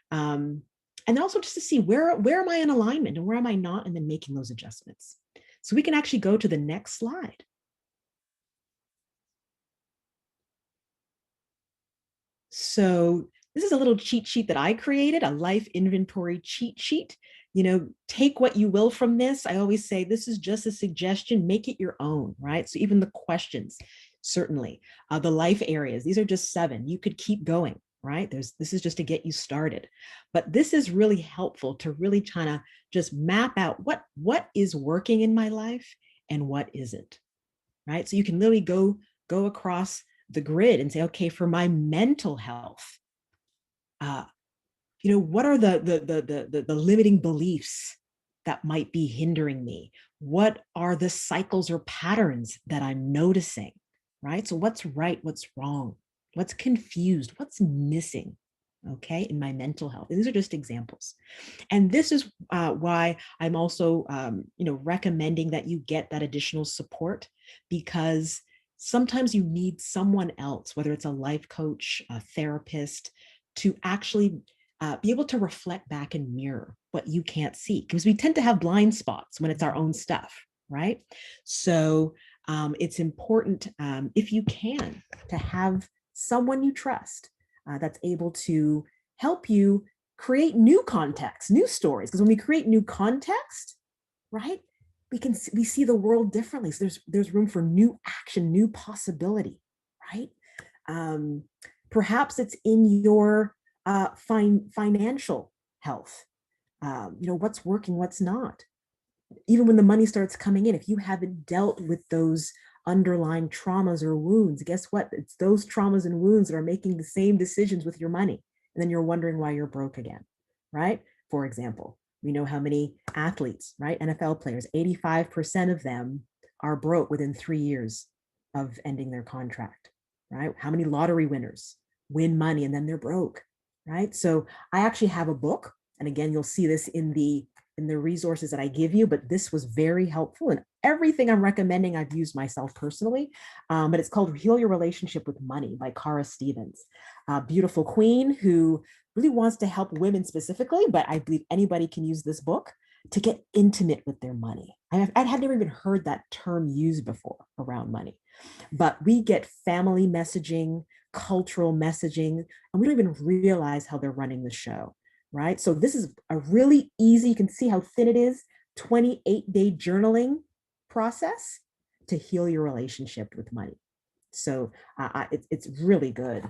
And also just to see where am I in alignment and where am I not, and then making those adjustments. So we can actually go to the next slide. So this is a little cheat sheet that I created, a life inventory cheat sheet. Take what you will from this. I always say this is just a suggestion, make it your own, right? So even the questions, certainly. The life areas, these are just 7. You could keep going, right? This is just to get you started. But this is really helpful to really try to just map out what is working in my life and what isn't, right? So you can literally go across the grid and say, okay, for my mental health, what are the limiting beliefs that might be hindering me? What are the cycles or patterns that I'm noticing, right? So what's right, what's wrong, what's confused, what's missing, okay, in my mental health? And these are just examples. And this is why I'm also, recommending that you get that additional support, because sometimes you need someone else, whether it's a life coach, a therapist, to actually be able to reflect back and mirror what you can't see, because we tend to have blind spots when it's our own stuff, right? So it's important, if you can, to have someone you trust that's able to help you create new context, new stories. Because when we create new context, right, we see the world differently. So there's room for new action, new possibility, right? Perhaps it's in your financial health. What's working, what's not. Even when the money starts coming in, if you haven't dealt with those underlying traumas or wounds, guess what? It's those traumas and wounds that are making the same decisions with your money. And then you're wondering why you're broke again, right? For example, we know how many athletes, right? NFL players, 85% of them are broke within 3 years of ending their contract, right? How many lottery winners win money and then they're broke, right? So I actually have a book, and again, you'll see this in the resources that I give you, but this was very helpful, and everything I'm recommending I've used myself personally, but it's called Heal Your Relationship with Money by Cara Stevens, a beautiful queen who really wants to help women specifically, but I believe anybody can use this book. to get intimate with their money. I had never even heard that term used before around money, but we get family messaging, cultural messaging, and we don't even realize how they're running the show, right? So this is a really easy, you can see how thin it is, 28-day journaling process to heal your relationship with money. So it's really good.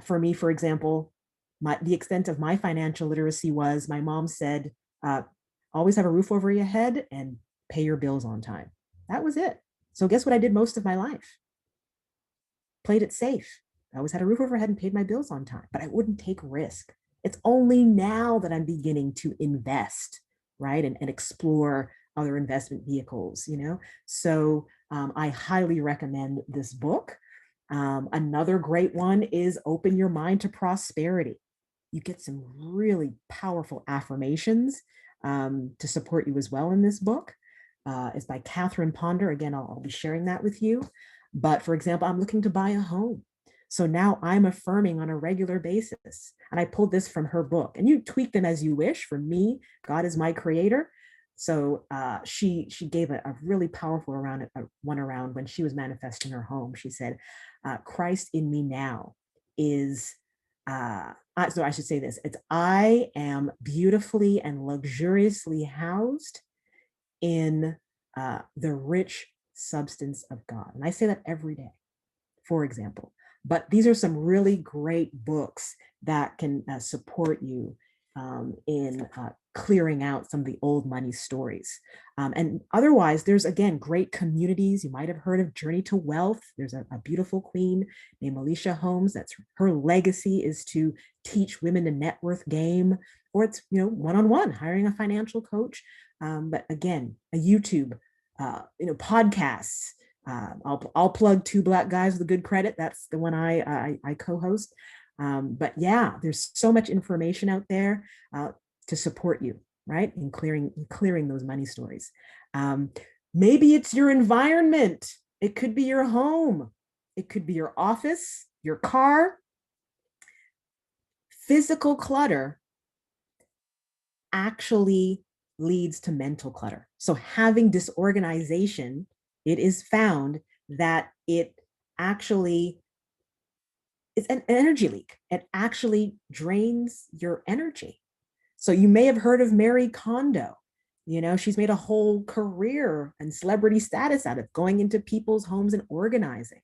For me, for example, the extent of my financial literacy was my mom said, always have a roof over your head and pay your bills on time. That was it. So guess what I did most of my life? Played it safe. I always had a roof over my head and paid my bills on time, but I wouldn't take risk. It's only now that I'm beginning to invest, right? And explore other investment vehicles, you know? So I highly recommend this book. Another great one is Open Your Mind to Prosperity. You get some really powerful affirmations to support you as well in this book. It's by Catherine Ponder. Again, I'll be sharing that with you. But for example, I'm looking to buy a home. So now I'm affirming on a regular basis. And I pulled this from her book. And you tweak them as you wish. For me, God is my creator. So she gave a really powerful one around when she was manifesting her home. She said, Christ in me now is, so I should say this, it's I am beautifully and luxuriously housed in the rich substance of God. And I say that every day, for example. But these are some really great books that can support you in clearing out some of the old money stories. And otherwise, there's, again, great communities. You might have heard of Journey to Wealth. There's a beautiful queen named Alicia Holmes. That's her legacy is to teach women the net worth game, or it's, you know, one-on-one, hiring a financial coach. But again, a YouTube, podcasts. I'll plug Two Black Guys with a Good Credit. That's the one I co-host. But yeah, there's so much information out there to support you, right? In clearing those money stories. Maybe it's your environment. It could be your home. It could be your office, your car. Physical clutter actually leads to mental clutter. So having disorganization, it is found that it actually is an energy leak. It actually drains your energy. So you may have heard of Marie Kondo. You know, she's made a whole career and celebrity status out of going into people's homes and organizing.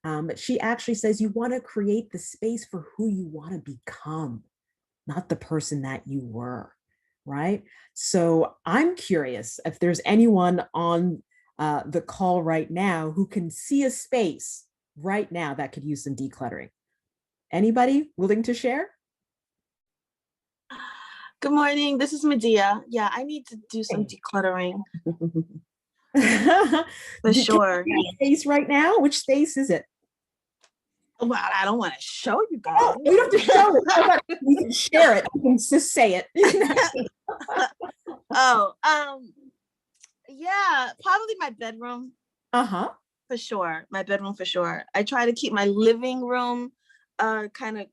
But she actually says you want to create the space for who you want to become, not the person that you were, right? So I'm curious if there's anyone on the call right now who can see a space right now that could use some decluttering. Anybody willing to share? Good morning. This is Medea. Yeah, I need to do some decluttering. For sure. Space right now? Which space is it? Well, I don't want to show you guys. Oh, you don't have to show it. You can share it. You can just say it. Yeah, probably my bedroom. Uh-huh. For sure. My bedroom for sure. I try to keep my living room kind of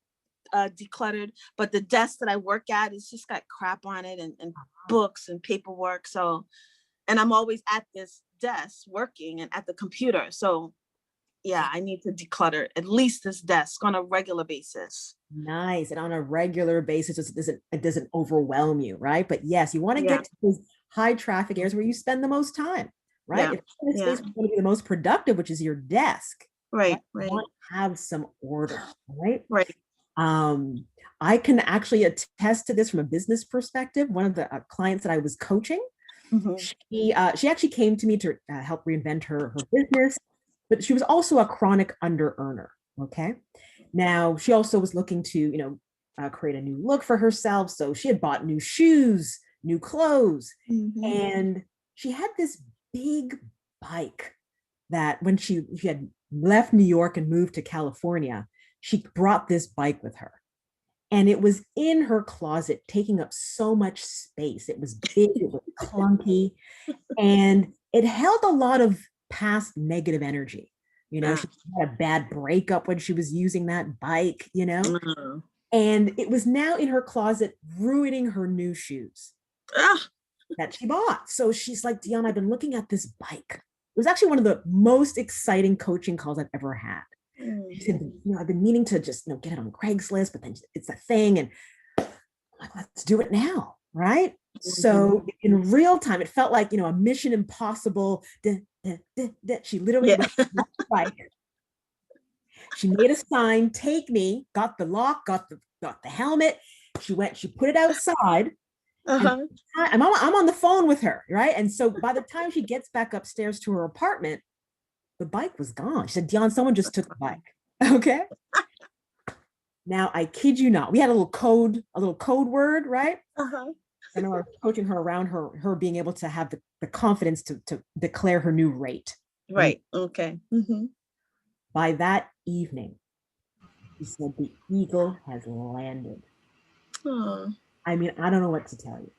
decluttered, but the desk that I work at, it's just got crap on it and books and paperwork. So, and I'm always at this desk working and at the computer. So yeah, I need to declutter at least this desk on a regular basis. Nice. And on a regular basis, it doesn't overwhelm you, right? But yes, you want to get to those high traffic areas where you spend the most time, right? If the space is going to be the most productive, which is your desk, right? You want to have some order, right? Right. I can actually attest to this from a business perspective. One of the clients that I was coaching, she actually came to me to help reinvent her business, but she was also a chronic under earner. Okay. Now she also was looking to, create a new look for herself. So she had bought new shoes, new clothes, and she had this big bike that when she had left New York and moved to California, she brought this bike with her. And it was in her closet, taking up so much space. It was big, it was clunky, and it held a lot of past negative energy. She had a bad breakup when she was using that bike, and it was now in her closet, ruining her new shoes. Ah, that she bought. So she's like, Dionne, I've been looking at this bike. It was actually one of the most exciting coaching calls I've ever had. She said, I've been meaning to just, get it on Craigslist, but then it's a thing. And I'm like, let's do it now. Right. So in real time, it felt like, a mission impossible. She literally went on the bike. She made a sign, take me, got the lock, got the helmet. She put it outside. And I'm on the phone with her, right? And so by the time she gets back upstairs to her apartment, the bike was gone. She said, Dionne, someone just took the bike. Okay. Now, I kid you not, we had a little code word, right? I know I was coaching her around her being able to have the confidence to declare her new rate. Right. Okay. By that evening, she said, the eagle has landed. Oh. I mean, I don't know what to tell you.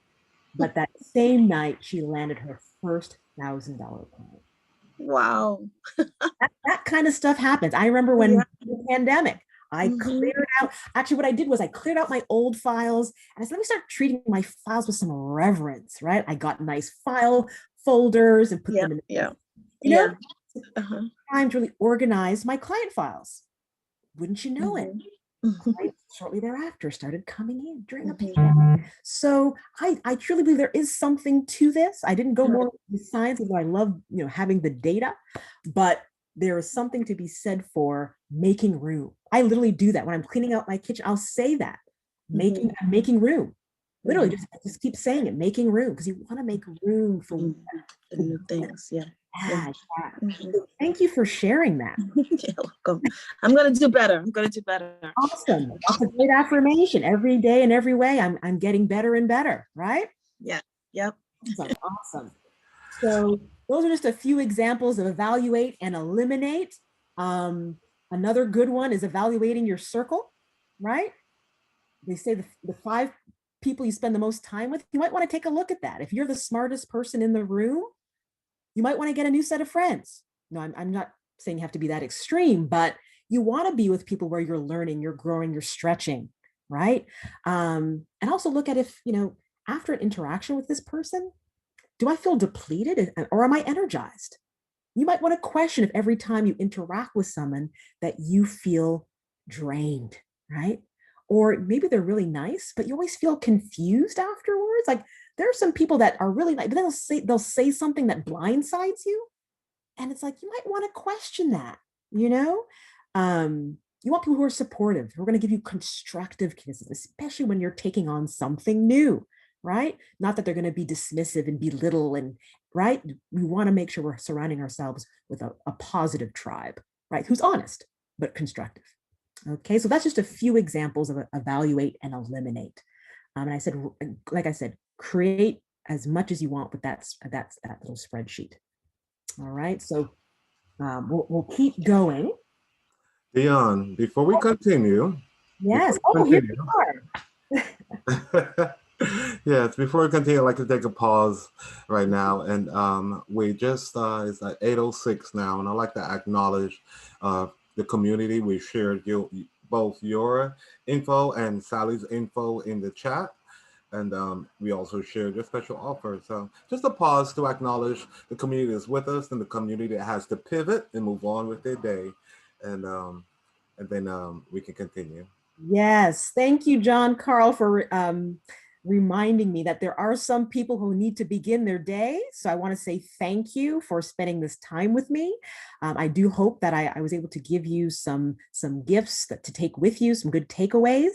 But that same night, she landed her first $1,000 client. Wow. That kind of stuff happens. I remember when the pandemic, I cleared out, actually what I did was I cleared out my old files and I said, let me start treating my files with some reverence, right? I got nice file folders and put them in, time to really organize my client files. Wouldn't you know it? Clients shortly thereafter started coming in during the pandemic. So I truly believe there is something to this. I didn't go more with science, although I love having the data, but there is something to be said for making room. I literally do that when I'm cleaning out my kitchen. I'll say that I'm making room. Literally, just keep saying it, making room, because you want to make room for new things. Yeah. So thank you for sharing that. You're welcome. I'm gonna do better. Awesome. That's a great affirmation. Every day in every way, I'm getting better and better, right? Yeah. Yep. Awesome. So those are just a few examples of evaluate and eliminate. Another good one is evaluating your circle, right? They say the 5 people you spend the most time with, you might want to take a look at that. If you're the smartest person in the room, you might want to get a new set of friends. No, I'm not saying you have to be that extreme, but you want to be with people where you're learning, you're growing, you're stretching, right? And also look at if, after an interaction with this person, do I feel depleted or am I energized? You might want to question if every time you interact with someone that you feel drained, right? Or maybe they're really nice, but you always feel confused afterwards. Like there are some people that are really nice, but then they'll say something that blindsides you. And it's like, you might want to question that, you want people who are supportive, who are going to give you constructive criticism, especially when you're taking on something new, right? Not that they're going to be dismissive and belittle right? We want to make sure we're surrounding ourselves with a positive tribe, right? Who's honest, but constructive. Okay, so that's just a few examples of evaluate and eliminate. And I said, like I said, create as much as you want with that little spreadsheet. All right, so we'll keep going. Dionne, before we continue. Yes. Here we are. Yes, before we continue, I'd like to take a pause right now. And we just, it's at 8:06 now, and I'd like to acknowledge the community. We shared both your info and Sally's info in the chat. And we also shared your special offer. So just a pause to acknowledge the community that's with us and the community that has to pivot and move on with their day. And then we can continue. Yes. Thank you, John Carl, for reminding me that there are some people who need to begin their day. So I want to say thank you for spending this time with me. I do hope that I was able to give you some gifts to take with you, some good takeaways.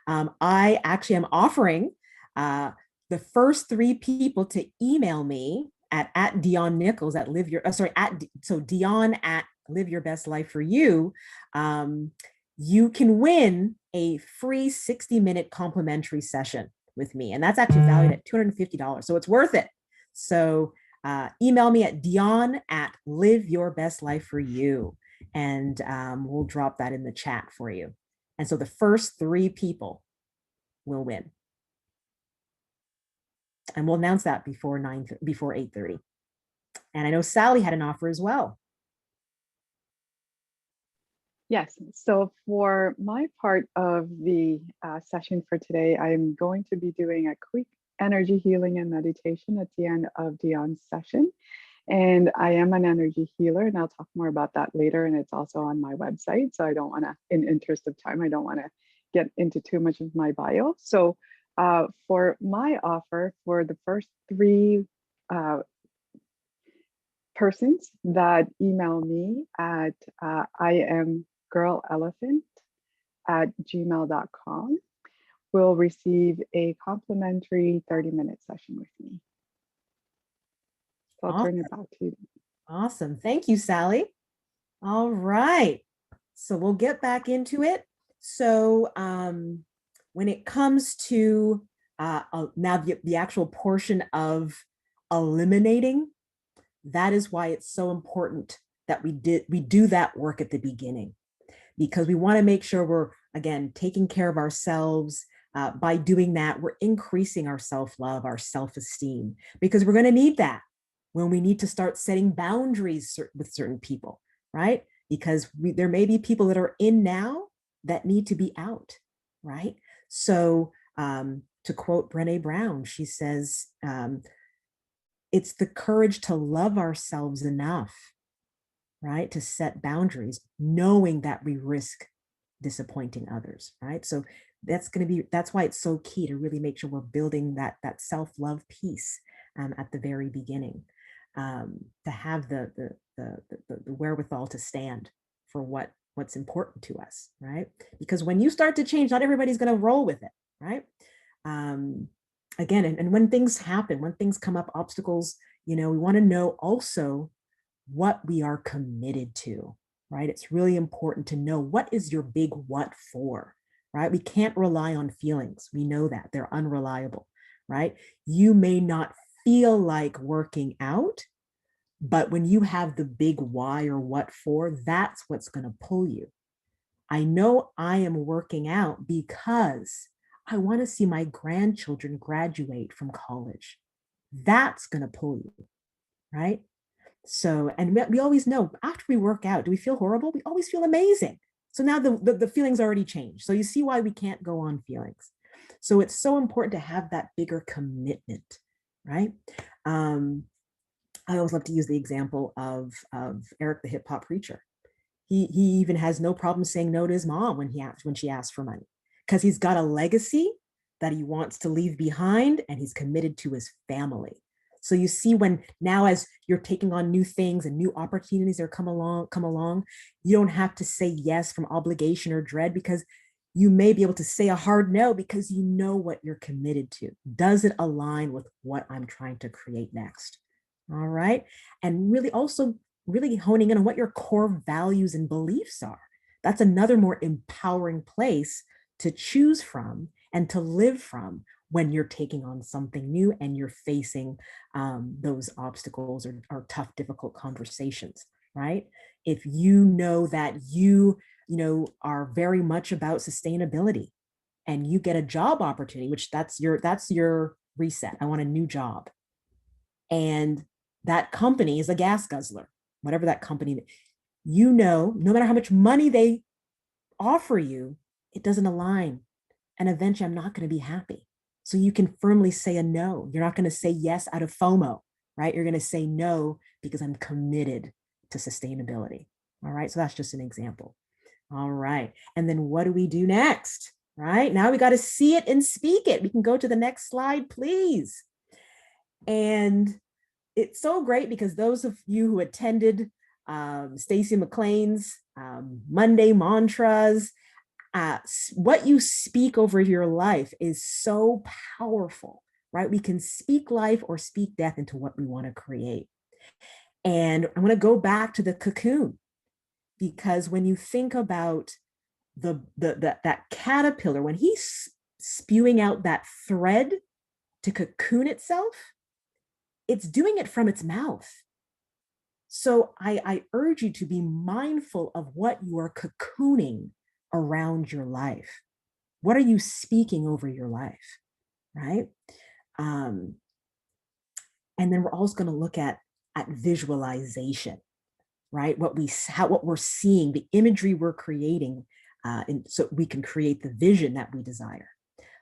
I actually am offering the first 3 people to email me at Dionne Nicholls at Dionne at Live Your Best Life for You. You can win a free 60-minute complimentary session with me. And that's actually valued at $250. So it's worth it. So email me at Dionne at Live Your Best Life for You. And we'll drop that in the chat for you. And so the first 3 people will win. And we'll announce that before 8:30. And I know Sally had an offer as well. Yes, so for my part of the session for today, I'm going to be doing a quick energy healing and meditation at the end of Dionne's session. And I am an energy healer, and I'll talk more about that later. And it's also on my website. So I don't want to, in interest of time, I don't want to get into too much of my bio. So for my offer, for the first 3 persons that email me at iamgirlelephant@gmail.com will receive a complimentary 30-minute session with me. So I'll turn it back to you. Awesome. Thank you, Sally. All right. So we'll get back into it. So when it comes to now the actual portion of eliminating, that is why it's so important that we do that work at the beginning, because we want to make sure we're, again, taking care of ourselves. By doing that, we're increasing our self-love, our self-esteem, because we're going to need that when we need to start setting boundaries with certain people, right? Because there may be people that are in now that need to be out, right? So to quote Brené Brown, she says, it's the courage to love ourselves enough, right, to set boundaries, knowing that we risk disappointing others, right? So that's why it's so key to really make sure we're building that self-love piece at the very beginning, to have the wherewithal to stand for what's important to us, right? Because when you start to change, not everybody's going to roll with it, right? Again, and when things happen, when things come up, obstacles, we want to know also what we are committed to, right? It's really important to know, what is your big what for, right? We can't rely on feelings. We know that they're unreliable, right? You may not feel like working out, but when you have the big why or what for, that's what's going to pull you. I know I am working out because I want to see my grandchildren graduate from college. That's going to pull you, right? So, and we always know, after we work out, do we feel horrible? We always feel amazing. So now the feelings already changed. So you see why we can't go on feelings. So it's so important to have that bigger commitment, right? I always love to use the example of Eric the hip hop preacher. He even has no problem saying no to his mom when she asks for money, because he's got a legacy that he wants to leave behind, and he's committed to his family. So you see, when now, as you're taking on new things and new opportunities that come along, you don't have to say yes from obligation or dread, because you may be able to say a hard no because you know what you're committed to. Does it align with what I'm trying to create next? All right. And really also really honing in on what your core values and beliefs are. That's another more empowering place to choose from and to live from when you're taking on something new and you're facing those obstacles or tough, difficult conversations, right? If you know that you are very much about sustainability, and you get a job opportunity, which that's your reset. I want a new job. And that company is a gas guzzler, whatever that company, no matter how much money they offer you, it doesn't align. And eventually I'm not going to be happy. So you can firmly say a no. You're not going to say yes out of FOMO, right? You're going to say no because I'm committed to sustainability. All right. So that's just an example. All right. And then what do we do next? Right now we got to see it and speak it. We can go to the next slide, please. And it's so great because those of you who attended Stacey McLean's Monday mantras, what you speak over your life is so powerful, right? We can speak life or speak death into what we want to create. And I'm going to go back to the cocoon, because when you think about that caterpillar, when he's spewing out that thread to cocoon itself, it's doing it from its mouth. So I urge you to be mindful of what you are cocooning around your life. What are you speaking over your life, right? And then we're also going to look at visualization, right? What we're seeing, the imagery we're creating, so we can create the vision that we desire.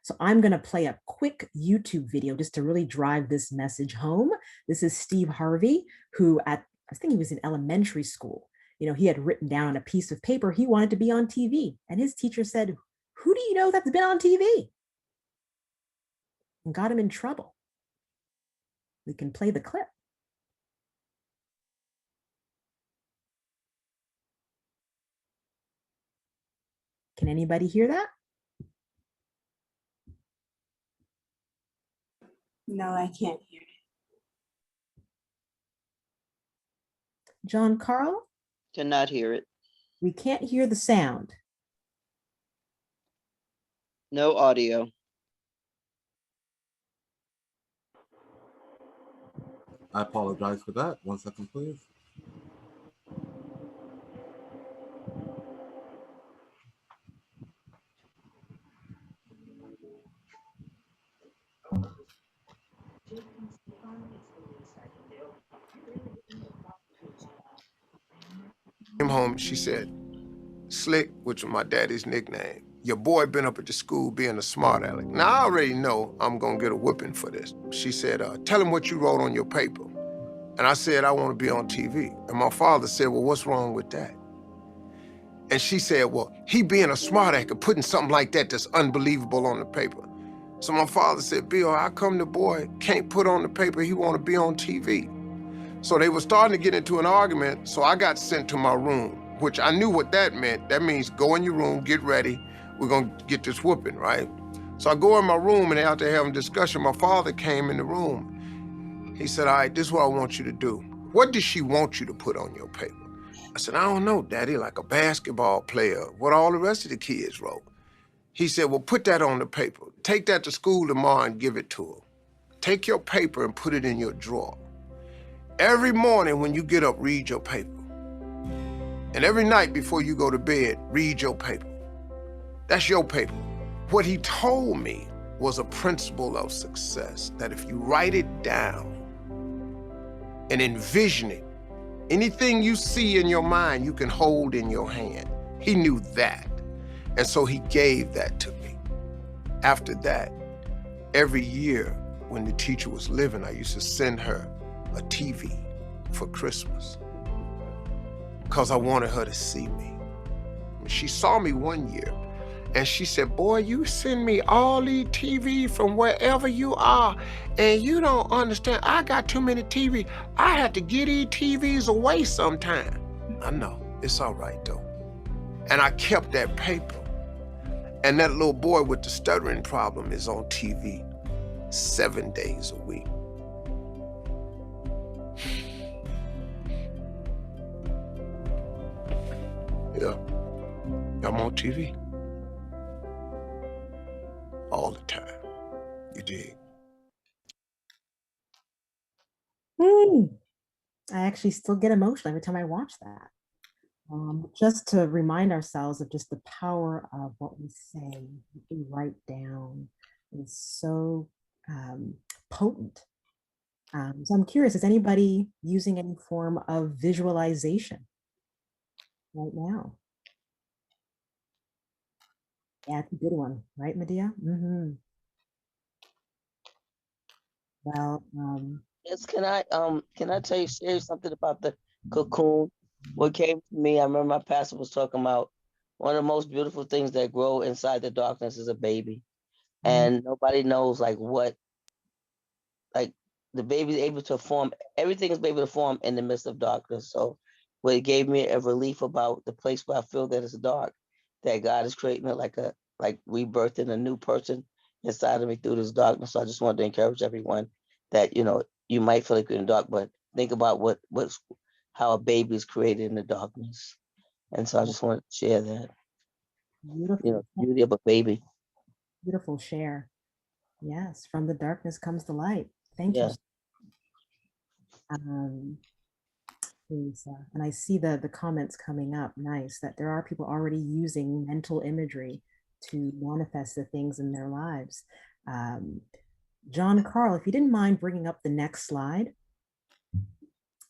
So I'm going to play a quick YouTube video just to really drive this message home. This is Steve Harvey, who I think he was in elementary school. You know, he had written down on a piece of paper he wanted to be on TV. And his teacher said, "Who do you know that's been on TV?" And got him in trouble. We can play the clip. Can anybody hear that? No, I can't hear it. John Carl? Cannot hear it. We can't hear the sound. No audio. I apologize for that. 1 second, please. Came home, she said, "Slick," which was my daddy's nickname, "your boy been up at the school being a smart aleck. Now, I already know I'm gonna get a whipping for this." She said, "Tell him what you wrote on your paper." And I said, "I want to be on TV." And my father said, "Well, what's wrong with that?" And she said, "Well, he being a smart aleck and putting something like that that's unbelievable on the paper." So my father said, "Bill, how come the boy can't put on the paper he want to be on TV?" So they were starting to get into an argument, so I got sent to my room, which I knew what that meant. That means go in your room, get ready, we're gonna get this whooping, right? So I go in my room, and after having a discussion, my father came in the room. He said, "All right, this is what I want you to do. What does she want you to put on your paper?" I said, "I don't know, Daddy, like a basketball player, what all the rest of the kids wrote." He said, "Well, put that on the paper. Take that to school tomorrow and give it to her. Take your paper and put it in your drawer. Every morning when you get up, read your paper. And every night before you go to bed, read your paper. That's your paper." What he told me was a principle of success, that if you write it down and envision it, anything you see in your mind, you can hold in your hand. He knew that. And so he gave that to me. After that, every year when the teacher was living, I used to send her a TV for Christmas because I wanted her to see me. She saw me one year and she said, "Boy, you send me all these TV from wherever you are, and you don't understand. I got too many TV. I have to get these TVs away sometime." I know, it's all right though. And I kept that paper. And that little boy with the stuttering problem is on TV 7 days a week. Yeah, I'm on TV. All the time. You dig? I actually still get emotional every time I watch that. Just to remind ourselves of just the power of what we say, what we write down is so potent. So I'm curious, is anybody using any form of visualization right now? Yeah, it's a good one, right, Medea? Well, Yes, can I share something about the cocoon? What came to me, I remember my pastor was talking about one of the most beautiful things that grow inside the darkness is a baby. And nobody knows like the baby's able to form, everything is able to form in the midst of darkness. So what it gave me a relief about the place where I feel that it's dark, that God is creating it like rebirthing a new person inside of me through this darkness. So I just wanted to encourage everyone that, you might feel like you're in the dark, but think about how a baby is created in the darkness. And so I just wanted to share that. Beautiful. Beauty of a baby. Beautiful share. Yes, from the darkness comes the light. Thank you. Lisa. And I see the comments coming up. Nice, that there are people already using mental imagery to manifest the things in their lives. John Carl, if you didn't mind bringing up the next slide.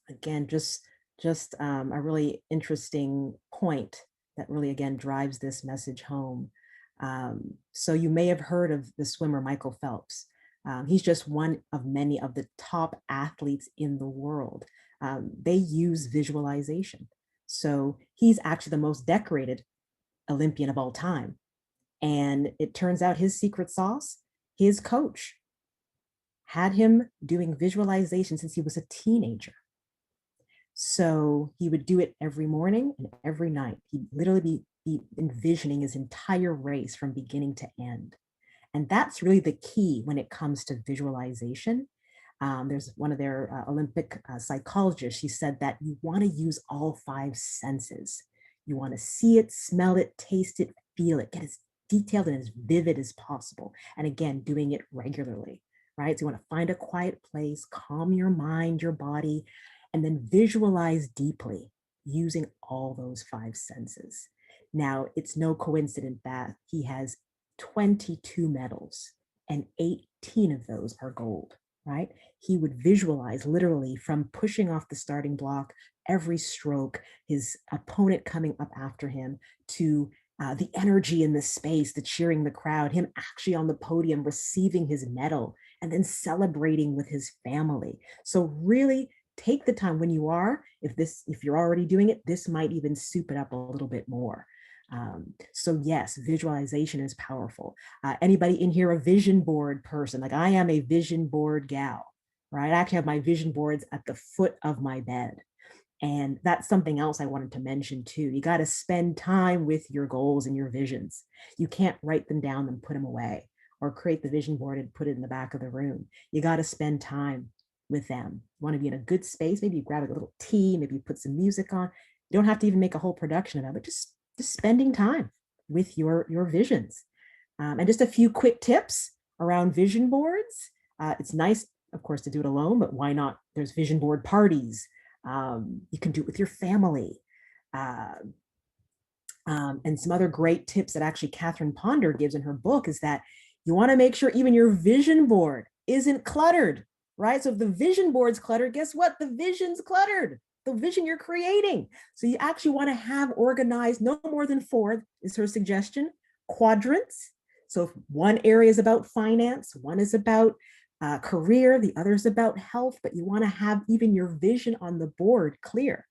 Again, just a really interesting point that really, again, drives this message home. So you may have heard of the swimmer Michael Phelps. He's just one of many of the top athletes in the world. They use visualization. So he's actually the most decorated Olympian of all time. And it turns out his secret sauce, his coach had him doing visualization since he was a teenager. So he would do it every morning and every night. He'd literally be envisioning his entire race from beginning to end. And that's really the key when it comes to visualization. There's one of their Olympic psychologists. She said that you want to use all 5 senses. You want to see it, smell it, taste it, feel it, get as detailed and as vivid as possible. And again, doing it regularly, right? So you want to find a quiet place, calm your mind, your body, and then visualize deeply using all those 5 senses. Now, it's no coincidence that he has 22 medals and 18 of those are gold, right? He would visualize literally from pushing off the starting block, every stroke, his opponent coming up after him, to the energy in the space, the cheering, the crowd, him actually on the podium receiving his medal and then celebrating with his family. So really take the time when you are, if you're already doing it, this might even soup it up a little bit more. So yes, visualization is powerful. Anybody in here a vision board person? Like I am a vision board gal, right? I actually have my vision boards at the foot of my bed. And that's something else I wanted to mention too. You got to spend time with your goals and your visions. You can't write them down and put them away or create the vision board and put it in the back of the room. You got to spend time with them. You want to be in a good space. Maybe you grab a little tea, maybe you put some music on. You don't have to even make a whole production of it, but just spending time with your visions. And just a few quick tips around vision boards. It's nice, of course, to do it alone, but why not? There's vision board parties. You can do it with your family. And some other great tips that actually Catherine Ponder gives in her book is that you want to make sure even your vision board isn't cluttered, right? So if the vision board's cluttered, guess what? The vision's cluttered, the vision you're creating. So you actually want to have organized no more than 4, is her suggestion, quadrants. So if one area is about finance, one is about career, the other is about health, but you want to have even your vision on the board clear.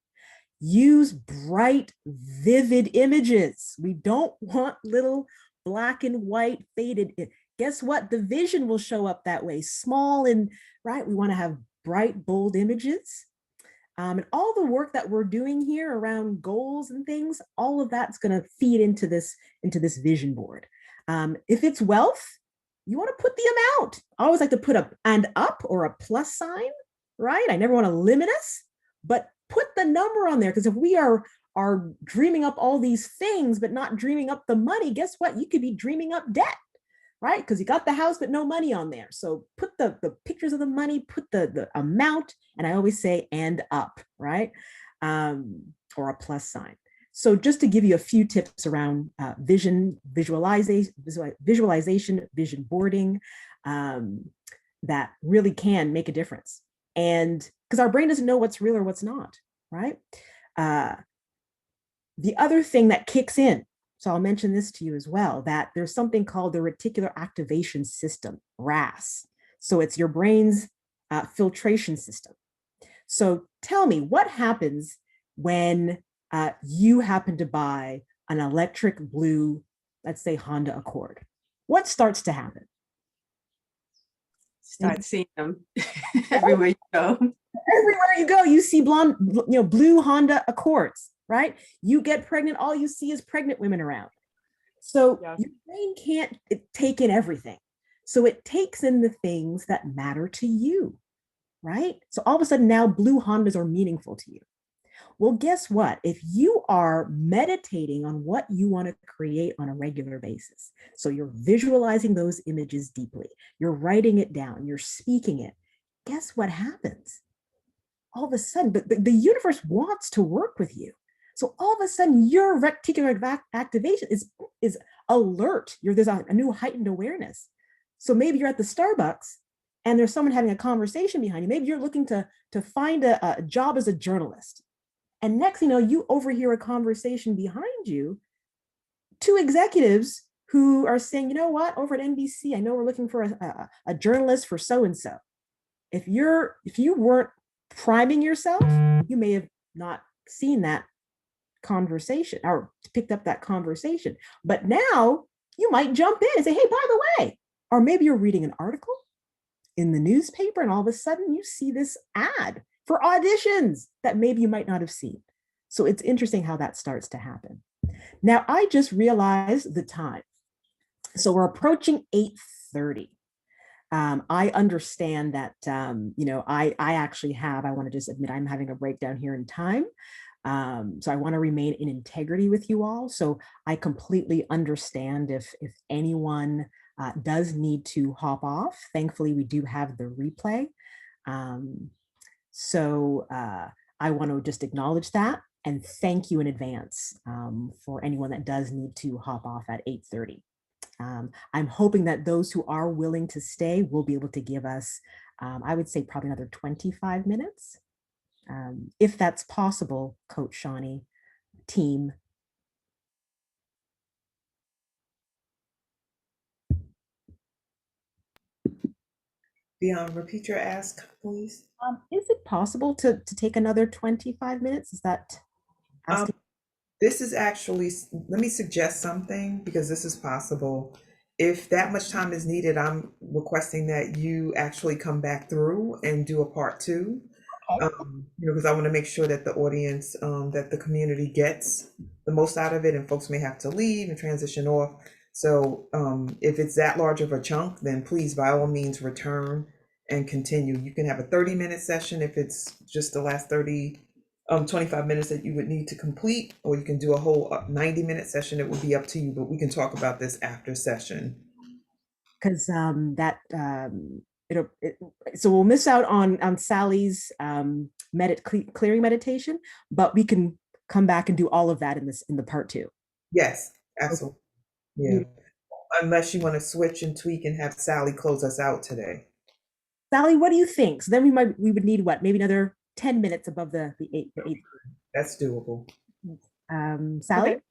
Use bright, vivid images. We don't want little black and white faded. Guess what? The vision will show up that way, small and right. We want to have bright, bold images. And all the work that we're doing here around goals and things, all of that's going to feed into this vision board. If it's wealth, you want to put the amount. I always like to put an up or a plus sign, right? I never want to limit us, but put the number on there, because if we are dreaming up all these things, but not dreaming up the money, guess what? You could be dreaming up debt, right? Because you got the house, but no money on there. So put the pictures of the money, put the amount, and I always say, and up, right? Or a plus sign. So just to give you a few tips around visualization, vision boarding, that really can make a difference. And because our brain doesn't know what's real or what's not, right? The other thing that kicks in, so I'll mention this to you as well, that there's something called the reticular activation system, RAS. So it's your brain's filtration system. So tell me, what happens when you happen to buy an electric blue, let's say Honda Accord? What starts to happen? Start seeing them everywhere you go. Everywhere you go, you see blue Honda Accords, right? You get pregnant, all you see is pregnant women around. So your brain can't take in everything. So it takes in the things that matter to you, right? So all of a sudden now blue Hondas are meaningful to you. Well, guess what? If you are meditating on what you want to create on a regular basis, so you're visualizing those images deeply, you're writing it down, you're speaking it, guess what happens? All of a sudden, the universe wants to work with you. So all of a sudden, your reticular activation is alert. There's a new heightened awareness. So maybe you're at the Starbucks and there's someone having a conversation behind you. Maybe you're looking to find a job as a journalist. And next, you overhear a conversation behind you, 2 executives who are saying, you know what, over at NBC, I know we're looking for a journalist for so-and-so. If you weren't priming yourself, you may have not seen that conversation or picked up that conversation. But now you might jump in and say, hey, by the way, or maybe you're reading an article in the newspaper and all of a sudden you see this ad for auditions that maybe you might not have seen. So it's interesting how that starts to happen. Now, I just realized the time. So we're approaching 8:30. I understand that, I actually I want to just admit I'm having a breakdown here in time. So I want to remain in integrity with you all. So I completely understand if anyone does need to hop off. Thankfully, we do have the replay. So I want to just acknowledge that and thank you in advance for anyone that does need to hop off at 8:30. I'm hoping that those who are willing to stay will be able to give us, I would say probably another 25 minutes. If that's possible, Coach Shawnee, team. Dionne, repeat your ask, please. Is it possible to take another 25 minutes? Is that asking? This is actually, let me suggest something because this is possible. If that much time is needed, I'm requesting that you actually come back through and do a part two. Because I want to make sure that the audience, that the community gets the most out of it, and folks may have to leave and transition off. So if it's that large of a chunk, then please, by all means, return and continue. You can have a 30-minute session if it's just the last 25 minutes that you would need to complete, or you can do a whole 90-minute session. It would be up to you, but we can talk about this after session. Because so we'll miss out on Sally's clearing meditation, but we can come back and do all of that in the part two. Yes, absolutely. Yeah. Unless you want to switch and tweak and have Sally close us out today. Sally, what do you think? So then we would need what, maybe another 10 minutes above the eight. That's doable. Sally? Okay.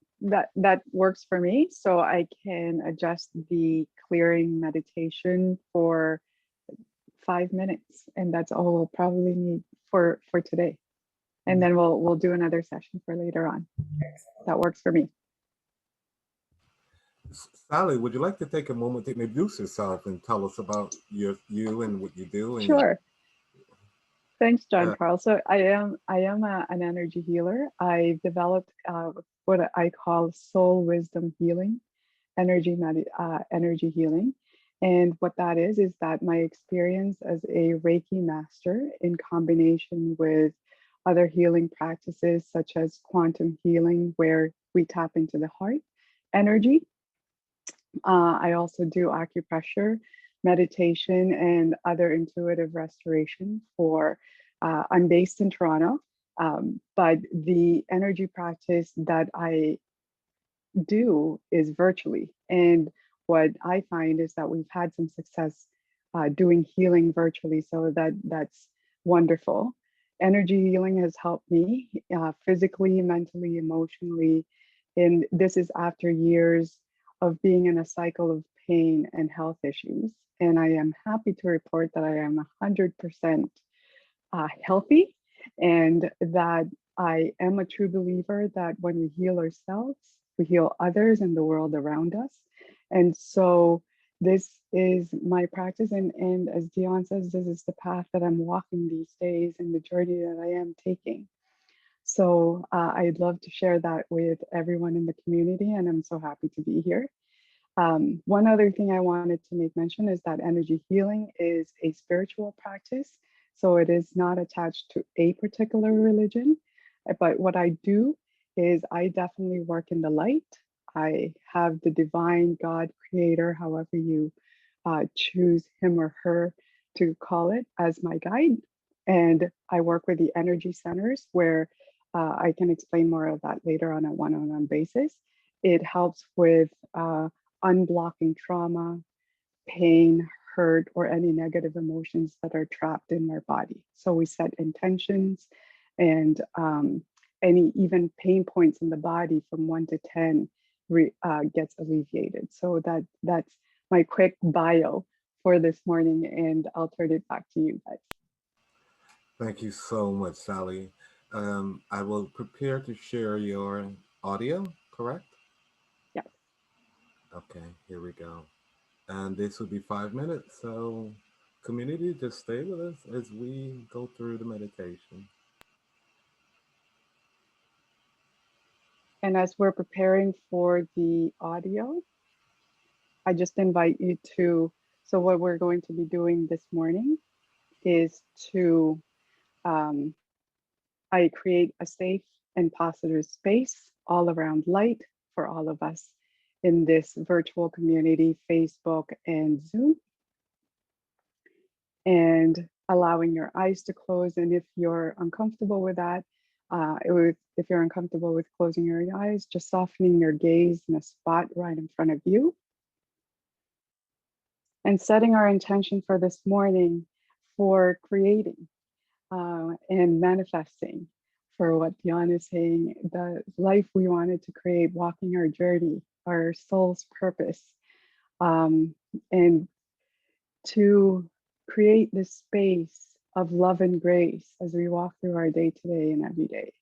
That works for me. So I can adjust the clearing meditation for 5 minutes, and that's all we'll probably need for today. And then we'll do another session for later on. That works for me. Sally, would you like to take a moment to introduce yourself and tell us about you and what you do? And, sure. Thanks, John Carl. So I am an energy healer. I developed what I call soul wisdom healing, energy healing. And what that is that my experience as a Reiki master in combination with other healing practices such as quantum healing, where we tap into the heart energy. I also do acupressure, meditation, and other intuitive restoration for, I'm based in Toronto, but the energy practice that I do is virtually. And what I find is that we've had some success doing healing virtually, so that's wonderful. Energy healing has helped me physically, mentally, emotionally, and this is after years of being in a cycle of pain and health issues. And I am happy to report that I am 100% healthy, and that I am a true believer that when we heal ourselves, we heal others and the world around us. And so this is my practice. And as Dionne says, this is the path that I'm walking these days and the journey that I am taking. So I'd love to share that with everyone in the community, and I'm so happy to be here. One other thing I wanted to make mention is that energy healing is a spiritual practice. So it is not attached to a particular religion. But what I do is I definitely work in the light. I have the divine God creator, however you choose him or her to call it, as my guide. And I work with the energy centers, where I can explain more of that later on a one-on-one basis. It helps with unblocking trauma, pain, hurt, or any negative emotions that are trapped in our body. So we set intentions, and any even pain points in the body from 1 to 10, gets alleviated. So that's my quick bio for this morning, and I'll turn it back to you guys. Thank you so much, Sally. I will prepare to share your audio, correct? Yes. Okay, here we go. And this will be 5 minutes. So, community, just stay with us as we go through the meditation. And as we're preparing for the audio, I just invite you to, so what we're going to be doing this morning is to, I create a safe and positive space all around light for all of us in this virtual community, Facebook and Zoom, and allowing your eyes to close. And if you're uncomfortable with that, if you're uncomfortable with closing your eyes, just softening your gaze in a spot right in front of you. And setting our intention for this morning for creating and manifesting for what Dionne is saying, the life we wanted to create, walking our journey, our soul's purpose, and to create this space of love and grace as we walk through our day to day and every day,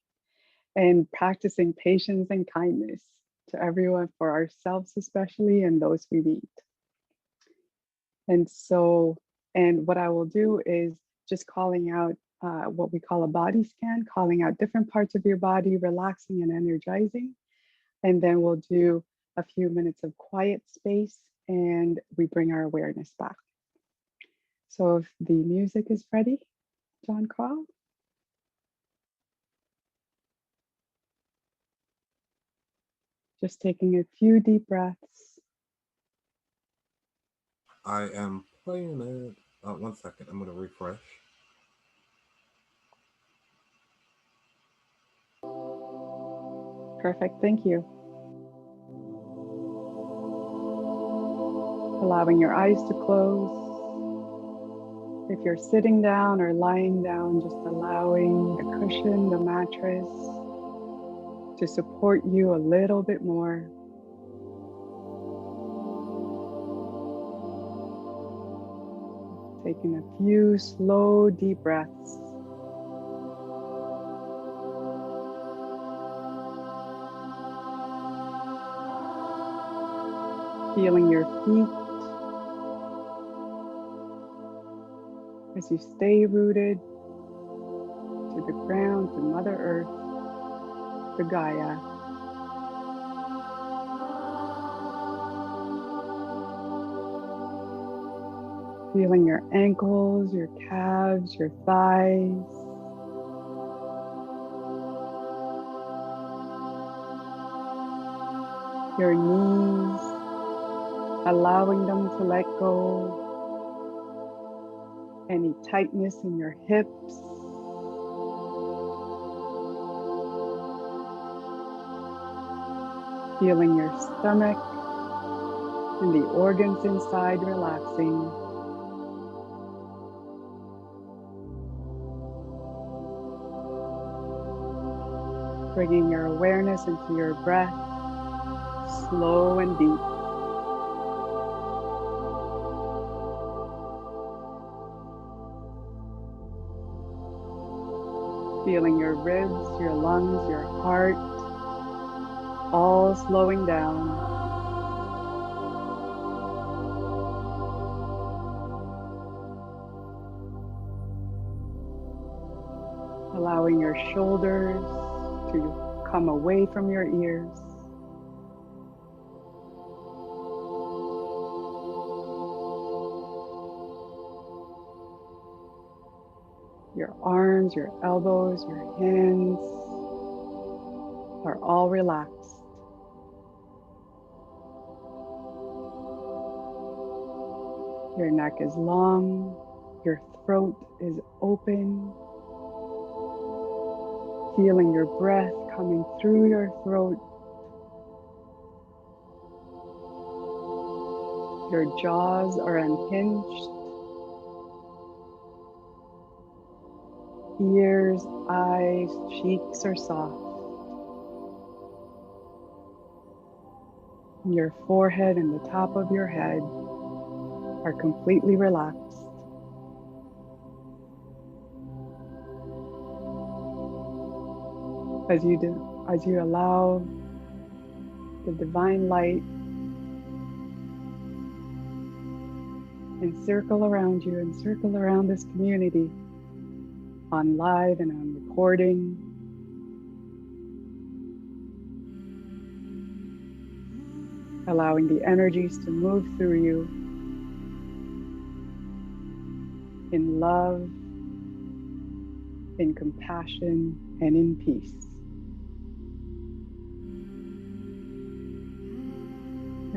and practicing patience and kindness to everyone, for ourselves especially, and those we meet. And so, and what I will do is just calling out what we call a body scan, calling out different parts of your body, relaxing and energizing. And then we'll do a few minutes of quiet space, and we bring our awareness back. So if the music is ready, John Carl. Just taking a few deep breaths. I am playing it. 1 second, I'm going to refresh. Perfect, thank you. Allowing your eyes to close. If you're sitting down or lying down, just allowing the cushion, the mattress to support you a little bit more. Taking a few slow, deep breaths. Feeling your feet as you stay rooted to the ground, to Mother Earth, to Gaia. Feeling your ankles, your calves, your thighs. Your knees, allowing them to let go. Any tightness in your hips. Feeling your stomach and the organs inside relaxing. Bringing your awareness into your breath, slow and deep. Feeling your ribs, your lungs, your heart, all slowing down. Allowing your shoulders to come away from your ears. Your arms, your elbows, your hands are all relaxed. Your neck is long, your throat is open. Feeling your breath coming through your throat. Your jaws are unhinged. Ears, eyes, cheeks are soft. Your forehead and the top of your head are completely relaxed. As you allow the divine light encircle around you and circle around this community on live and on recording. Allowing the energies to move through you in love, in compassion, and in peace.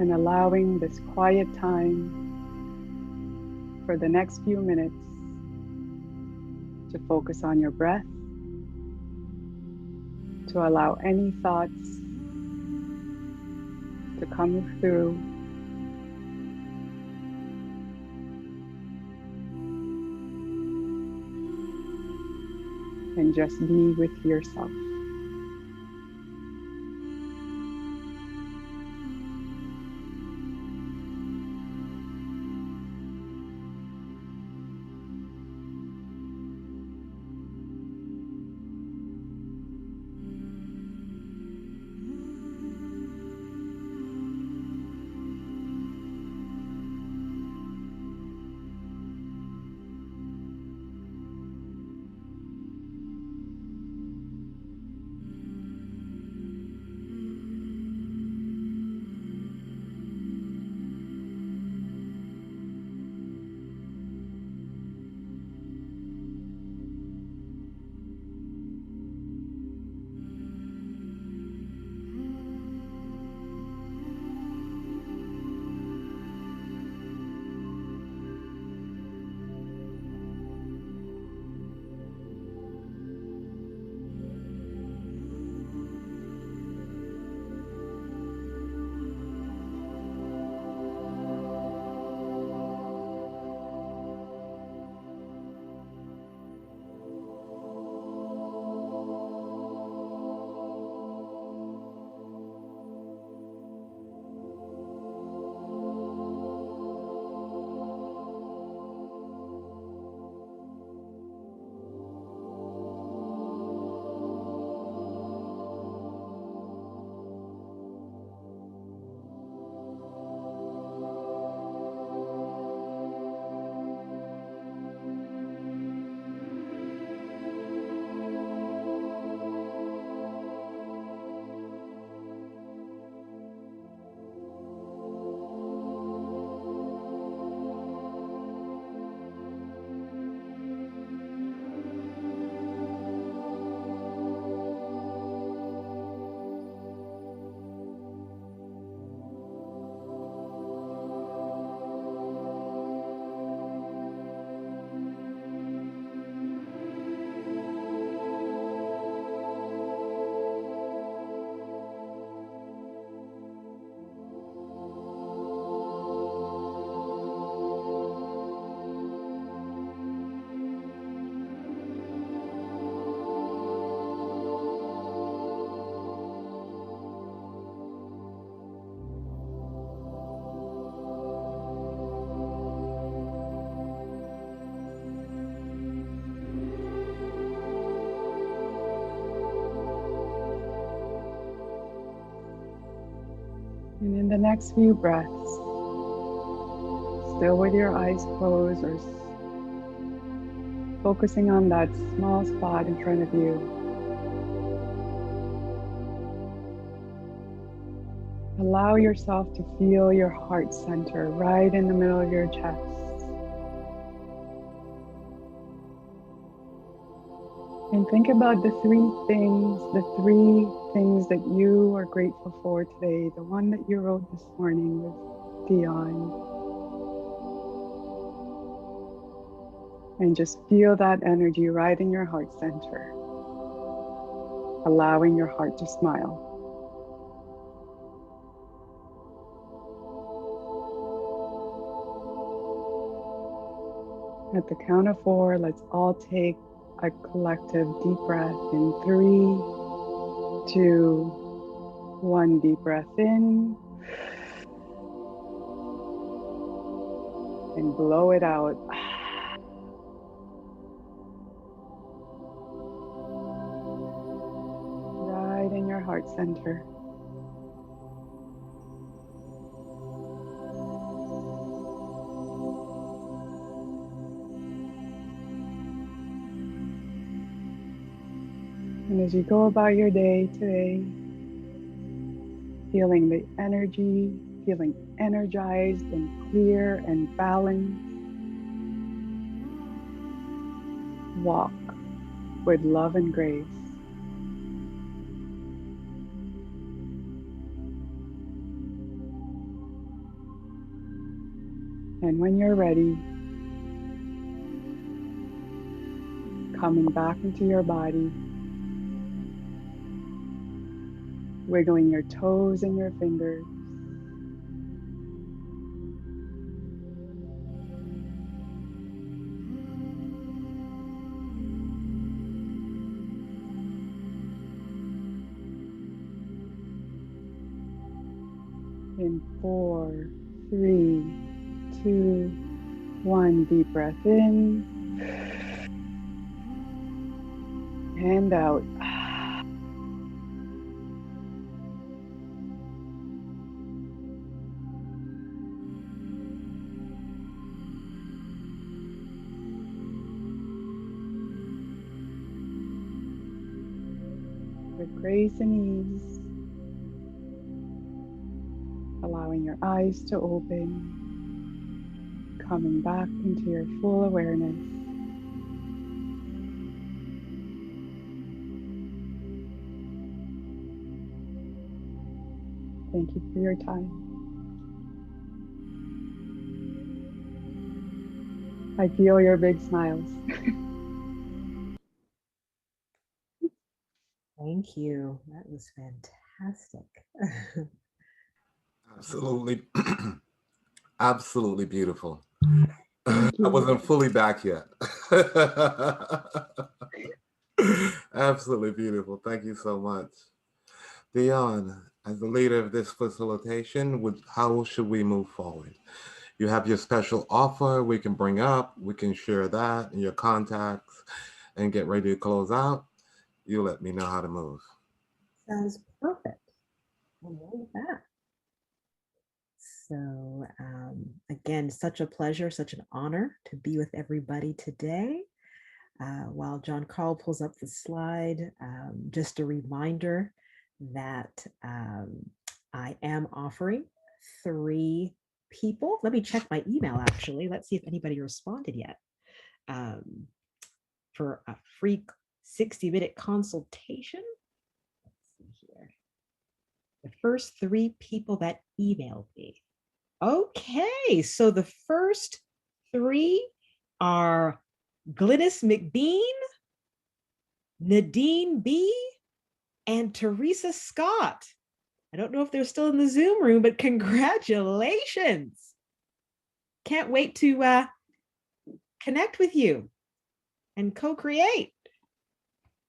And allowing this quiet time for the next few minutes to focus on your breath, to allow any thoughts to come through, and just be with yourself. And in the next few breaths, still with your eyes closed or focusing on that small spot in front of you, allow yourself to feel your heart center right in the middle of your chest. And think about the three things that you are grateful for today. The one that you wrote this morning with Dionne. And just feel that energy right in your heart center, allowing your heart to smile. At the count of 4, let's all take a collective deep breath in 3, 2, 1. Deep breath in. and blow it out. Right in your heart center. And as you go about your day today, feeling the energy, feeling energized and clear and balanced, walk with love and grace. And when you're ready, coming back into your body, wiggling your toes and your fingers. In 4, 3, 2, 1, deep breath in and out. With grace and ease, allowing your eyes to open, coming back into your full awareness. Thank you for your time. I feel your big smiles. Thank you. That was fantastic. Absolutely, absolutely beautiful. Thank I you. wasn't fully back yet. Absolutely beautiful. Thank you so much. Dionne, as the leader of this facilitation, how should we move forward? You have your special offer we can bring up, we can share that and your contacts and get ready to close out. You let me know how to move. Sounds perfect. I love that. So again, such a pleasure, such an honor to be with everybody today. While John Carl pulls up the slide, just a reminder that I am offering 3 people. Let me check my email actually. Let's see if anybody responded yet. For a free 60-minute consultation. Let's see here. The first 3 people that emailed me. Okay, so the first 3 are Glynis McBean, Nadine B, and Teresa Scott. I don't know if they're still in the Zoom room, but congratulations. Can't wait to connect with you and co-create.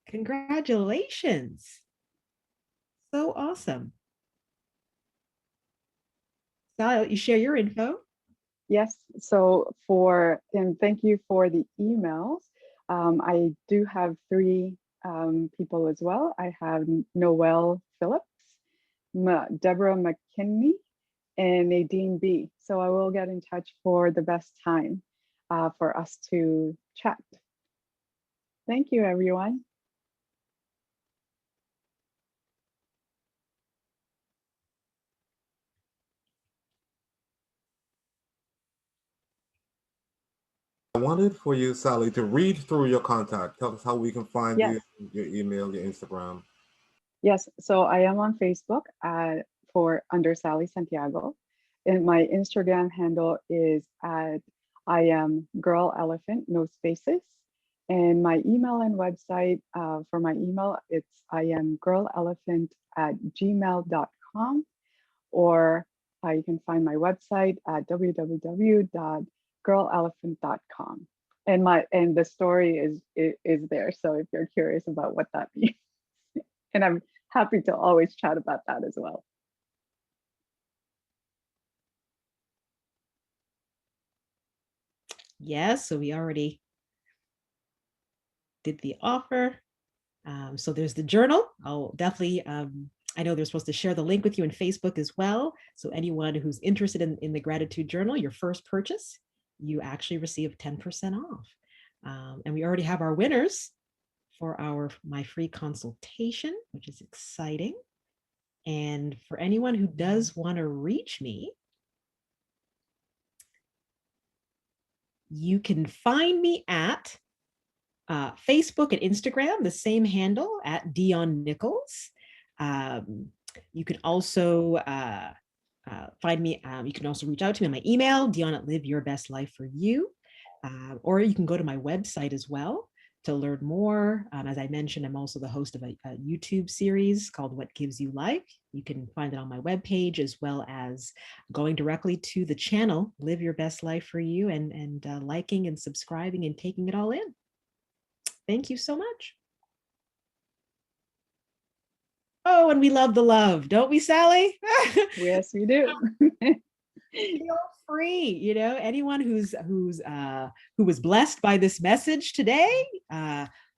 Congratulations. So awesome. Sally, you share your info. Yes, so and thank you for the emails. I do have 3 people as well. I have Noelle Phillips, Deborah McKinney, and Nadine B. So I will get in touch for the best time for us to chat. Thank you, everyone. I wanted for you, Sally, to read through your contact. Tell us how we can find Yes. you, your email, your Instagram. Yes, so I am on Facebook under Sally Santiago. And my Instagram handle is at I am Girl Elephant, no spaces. And my email and website for my email, it's iamgirlelephant@gmail.com, or you can find my website at www.girlelephant.com. And the story is there. So if you're curious about what that means, and I'm happy to always chat about that as well. Yes, so we already did the offer. So there's the journal. I'll definitely, I know they're supposed to share the link with you in Facebook as well. So anyone who's interested in the gratitude journal, your first purchase, you actually receive 10% off. And we already have our winners for my free consultation, which is exciting. And for anyone who does want to reach me, you can find me at Facebook and Instagram, the same handle at Dionne Nicholls. You can also find me, you can also reach out to me on my email, Dionne@liveyourbestlife4you, or you can go to my website as well to learn more. As I mentioned, I'm also the host of a YouTube series called What Gives You Life. You can find it on my webpage, as well as going directly to the channel, Live Your Best Life for You, and liking and subscribing and taking it all in. Thank you so much. Oh, and we love the love, don't we, Sally? Yes, we do. Feel free, anyone who was blessed by this message today,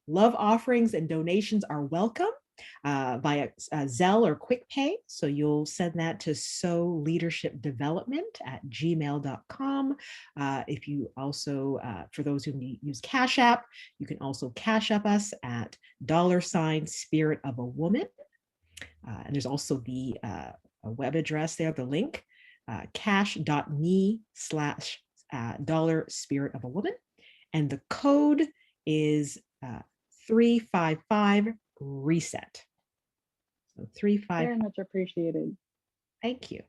love offerings and donations are welcome via Zelle or QuickPay. So you'll send that to sowleadershipdevelopment@gmail.com. If you also, for those who use Cash App, you can also Cash App us at $Spirit of a Woman. And there's also the web address there, the link, cash.me/$Spirit of a Woman. And the code is 355 reset. So 355. Very much appreciated. Thank you.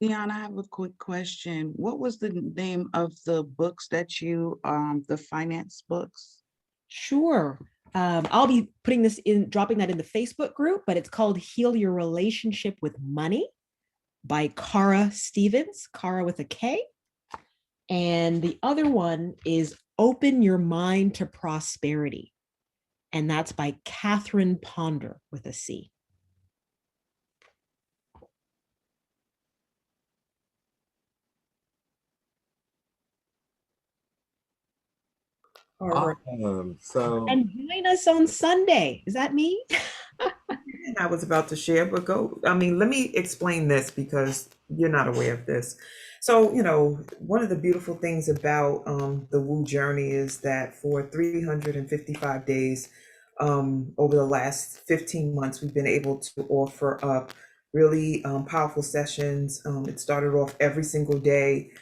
Dionne, I have a quick question. What was the name of the books that you, the finance books? Sure. I'll be dropping that in the Facebook group, but it's called Heal Your Relationship with Money by Cara Stevens, Cara with a K. And the other one is Open Your Mind to Prosperity. And that's by Catherine Ponder with a C. All right. So, and join us on Sunday. Is that me? I was about to share, but let me explain this because you're not aware of this. So, one of the beautiful things about the Woo journey is that for 355 days over the last 15 months, we've been able to offer up really powerful sessions. It started off every single day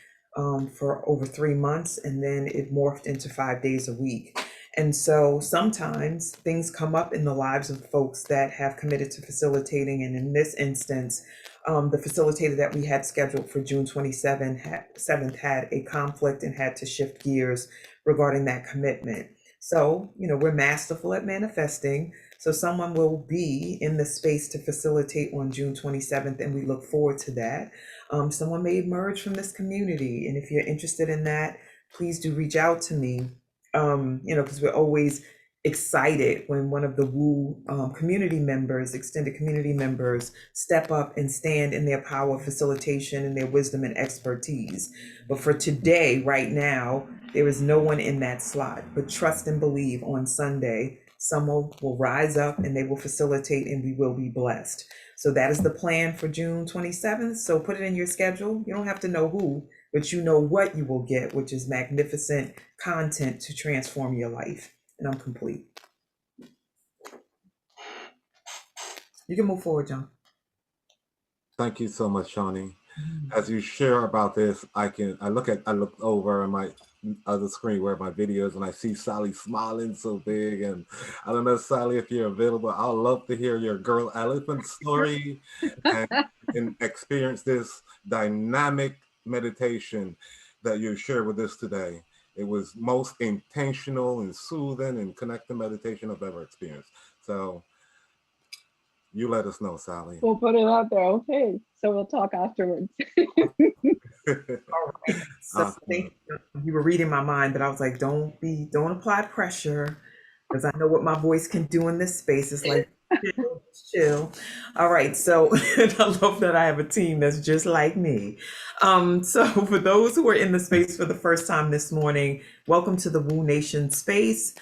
for over 3 months, and then it morphed into 5 days a week. And so sometimes things come up in the lives of folks that have committed to facilitating. And in this instance, the facilitator that we had scheduled for June 7th had a conflict and had to shift gears regarding that commitment. So, we're masterful at manifesting. So someone will be in the space to facilitate on June 27th, and we look forward to that. Someone may emerge from this community. And if you're interested in that, please do reach out to me. Because we're always excited when one of the Woo community members, extended community members, step up and stand in their power of facilitation and their wisdom and expertise. But for today, right now, there is no one in that slot. But trust and believe on Sunday, someone will rise up and they will facilitate and we will be blessed. So that is the plan for June 27th. So put it in your schedule. You don't have to know who, but you know what you will get, which is magnificent content to transform your life. And I'm complete. You can move forward, John. thank you so much, Shawnee. As you share about this, I look over on my other screen where my videos and I see Sally smiling so big. And I don't know, Sally, if you're available, I'd love to hear your girl elephant story and experience this dynamic meditation that you share with us today. It was most intentional and soothing and connecting meditation I've ever experienced. So you let us know, Sally. We'll put it out there. Okay. So we'll talk afterwards. All right. So Awesome. you were reading my mind, but I was like, don't apply pressure, because I know what my voice can do in this space. It's like, Chill. All right. So I love that I have a team that's just like me. So for those who are in the space for the first time this morning, welcome to the Woo Nation space.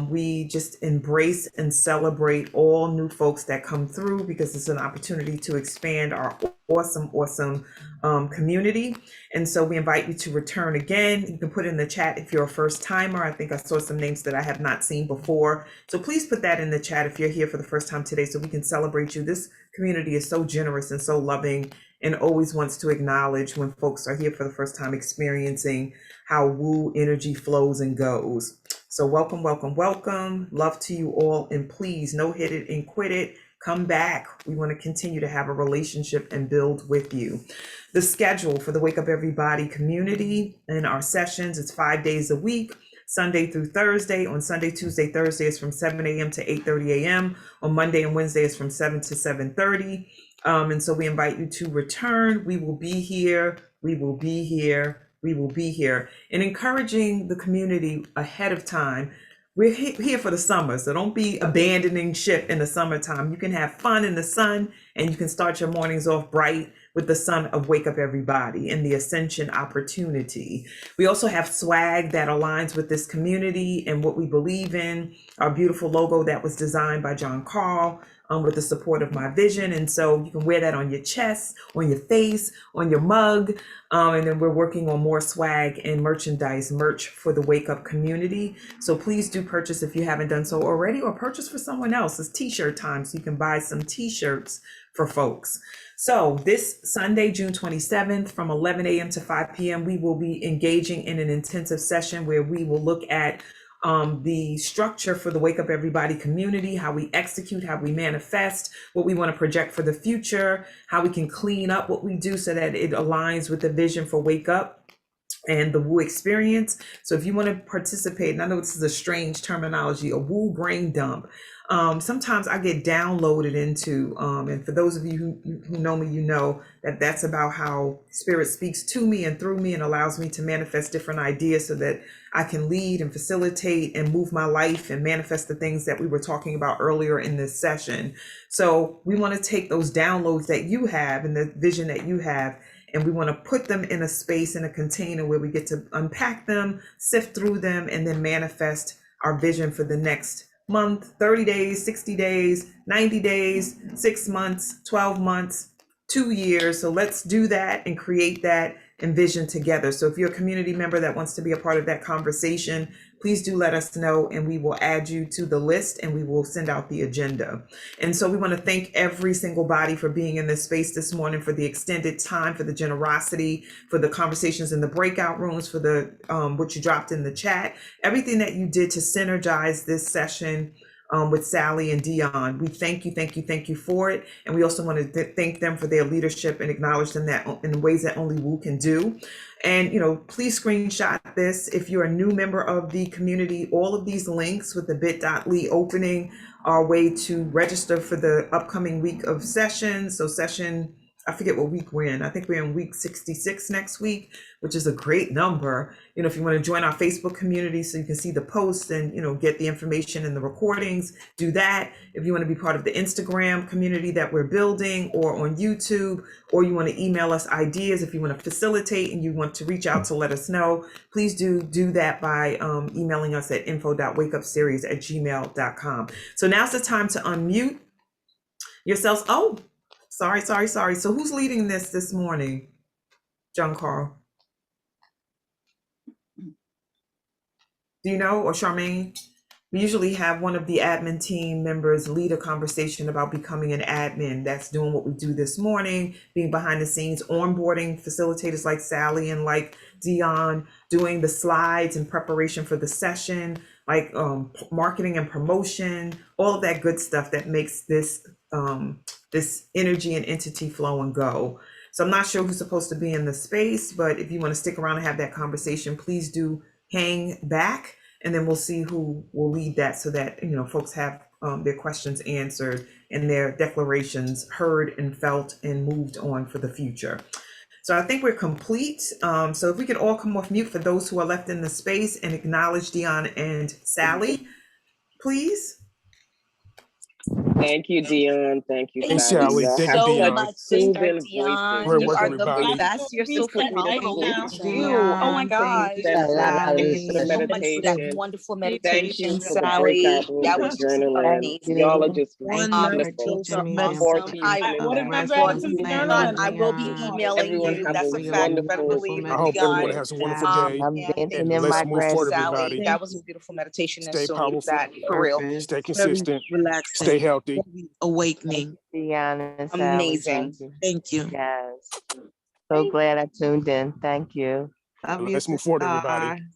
We just embrace and celebrate all new folks that come through because it's an opportunity to expand our awesome community. And so we invite you to return again. You can put in the chat if you're a first timer. I think I saw some names that I have not seen before. So please put that in the chat if you're here for the first time today so we can celebrate you. This community is so generous and so loving and always wants to acknowledge when folks are here for the first time experiencing how woo energy flows and goes. So welcome, welcome, welcome. Love to you all. And please, no hit it and quit it. Come back. We want to continue to have a relationship and build with you. The schedule for the Wake Up Everybody community and our sessions, it's 5 days a week, Sunday through Thursday. On Sunday, Tuesday, Thursday is from 7 a.m. to 8:30 a.m. On Monday and Wednesday is from 7 to 7:30. And so we invite you to return. We will be here. We will be here. We will be here. And encouraging the community ahead of time. We're here for the summer, so don't be abandoning ship in the summertime. You can have fun in the sun and you can start your mornings off bright with the sun of Wake Up Everybody and the Ascension opportunity. We also have swag that aligns with this community and what we believe in. Our beautiful logo that was designed by John Carl with the support of my vision. And so you can wear that on your chest, on your face, on your mug. And then we're working on more swag and merch for the Wake Up community. So please do purchase if you haven't done so already, or purchase for someone else. It's t-shirt time, so you can buy some t-shirts for folks. So this Sunday, June 27th, from 11 a.m. to 5 p.m., we will be engaging in an intensive session where we will look at the structure for the Wake Up Everybody community, how we execute, how we manifest, what we want to project for the future, how we can clean up what we do so that it aligns with the vision for Wake Up and the Woo experience. So if you want to participate, and I know this is a strange terminology, a Woo brain dump. Sometimes I get downloaded into, and for those of you who know me, you know that that's about how Spirit speaks to me and through me and allows me to manifest different ideas so that I can lead and facilitate and move my life and manifest the things that we were talking about earlier in this session. So we want to take those downloads that you have and the vision that you have, and we want to put them in a space, in a container where we get to unpack them, sift through them, and then manifest our vision for the next month, 30 days, 60 days, 90 days, 6 months, 12 months, 2 years. So let's do that and create that and vision together. So if you're a community member that wants to be a part of that conversation, please do let us know and we will add you to the list and we will send out the agenda. And so we want to thank every single body for being in this space this morning, for the extended time, for the generosity, for the conversations in the breakout rooms, for the what you dropped in the chat, everything that you did to synergize this session with Sally and Dionne. We thank you for it. And we also want to thank them for their leadership and acknowledge them that in ways that only Woo can do. And, please screenshot this. If you're a new member of the community, all of these links with the bit.ly opening are a way to register for the upcoming week of sessions. So I forget what week we're in. I think we're in week 66 next week, which is a great number. If you want to join our Facebook community so you can see the posts and, get the information and the recordings, do that. If you want to be part of the Instagram community that we're building, or on YouTube, or you want to email us ideas, if you want to facilitate and you want to reach out to let us know, please do that by emailing us at info.wakeupseries@gmail.com. So now's the time to unmute yourselves. Oh, sorry. So who's leading this morning? John Carl. Do you know, or Charmaine? We usually have one of the admin team members lead a conversation about becoming an admin. That's doing what we do this morning, being behind the scenes, onboarding facilitators like Sally and like Dionne, doing the slides in preparation for the session, like marketing and promotion, all of that good stuff that makes this energy and entity flow and go. So I'm not sure who's supposed to be in the space, but if you want to stick around and have that conversation, please do hang back, and then we'll see who will lead that so that folks have their questions answered and their declarations heard and felt and moved on for the future. So I think we're complete. So if we could all come off mute for those who are left in the space and acknowledge Dionne and Sally, please. Thank you, Dionne. Thank you, Thank Sally. you Y'all have so such much, sister soothing voices. Dion. Just You a are the really best. You're so just put me to phenomenal. sleep. Thanks, You. Oh my Dion. Thank gosh. you, Got a lot out of Thank this you so session. much for that Sally. wonderful Thank you meditation, for the Sally. breakout rooms, That the was just journaling. Thank Y'all are you. just One love your wonderful. tools are teaching me Look and forward awesome. to I using them. What in will rest regards in to be the peace, Done. journaling? I will be Dion. emailing Everyone you. have a That's a For your fact. You better wonderful, wonderful believe I it, hope everyone Dion. has a meditation. wonderful day. I'm and dancing And in let's my move forward, gratitude. Sally, everybody. that was a beautiful meditation, and Stay so needed powerful, that for real. Purpose. stay Very consistent, stay relaxing. healthy. Very Thank awakening. you, Dionne and Sally. Amazing. Thank you. Thank you. Yes. So glad I tuned in. Thank you. Love And you, let's move forward, everybody. sister.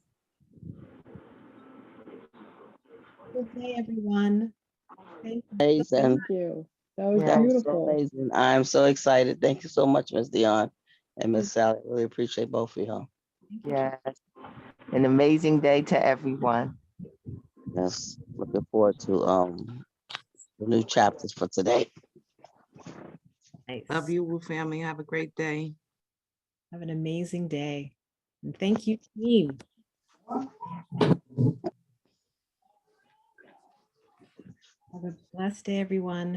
Good day, everyone. Thank you. Amazing. Thank you. That was That was so beautiful. amazing. I'm so excited. Thank you so much, Miss Dionne and Miss Sally. Really appreciate both of y'all. Yes. An amazing day to everyone. Yes. Looking forward to the new chapters for today. Nice. Love you, family. Have a great day. Have an amazing day. And thank you, team. Have a blessed day, everyone.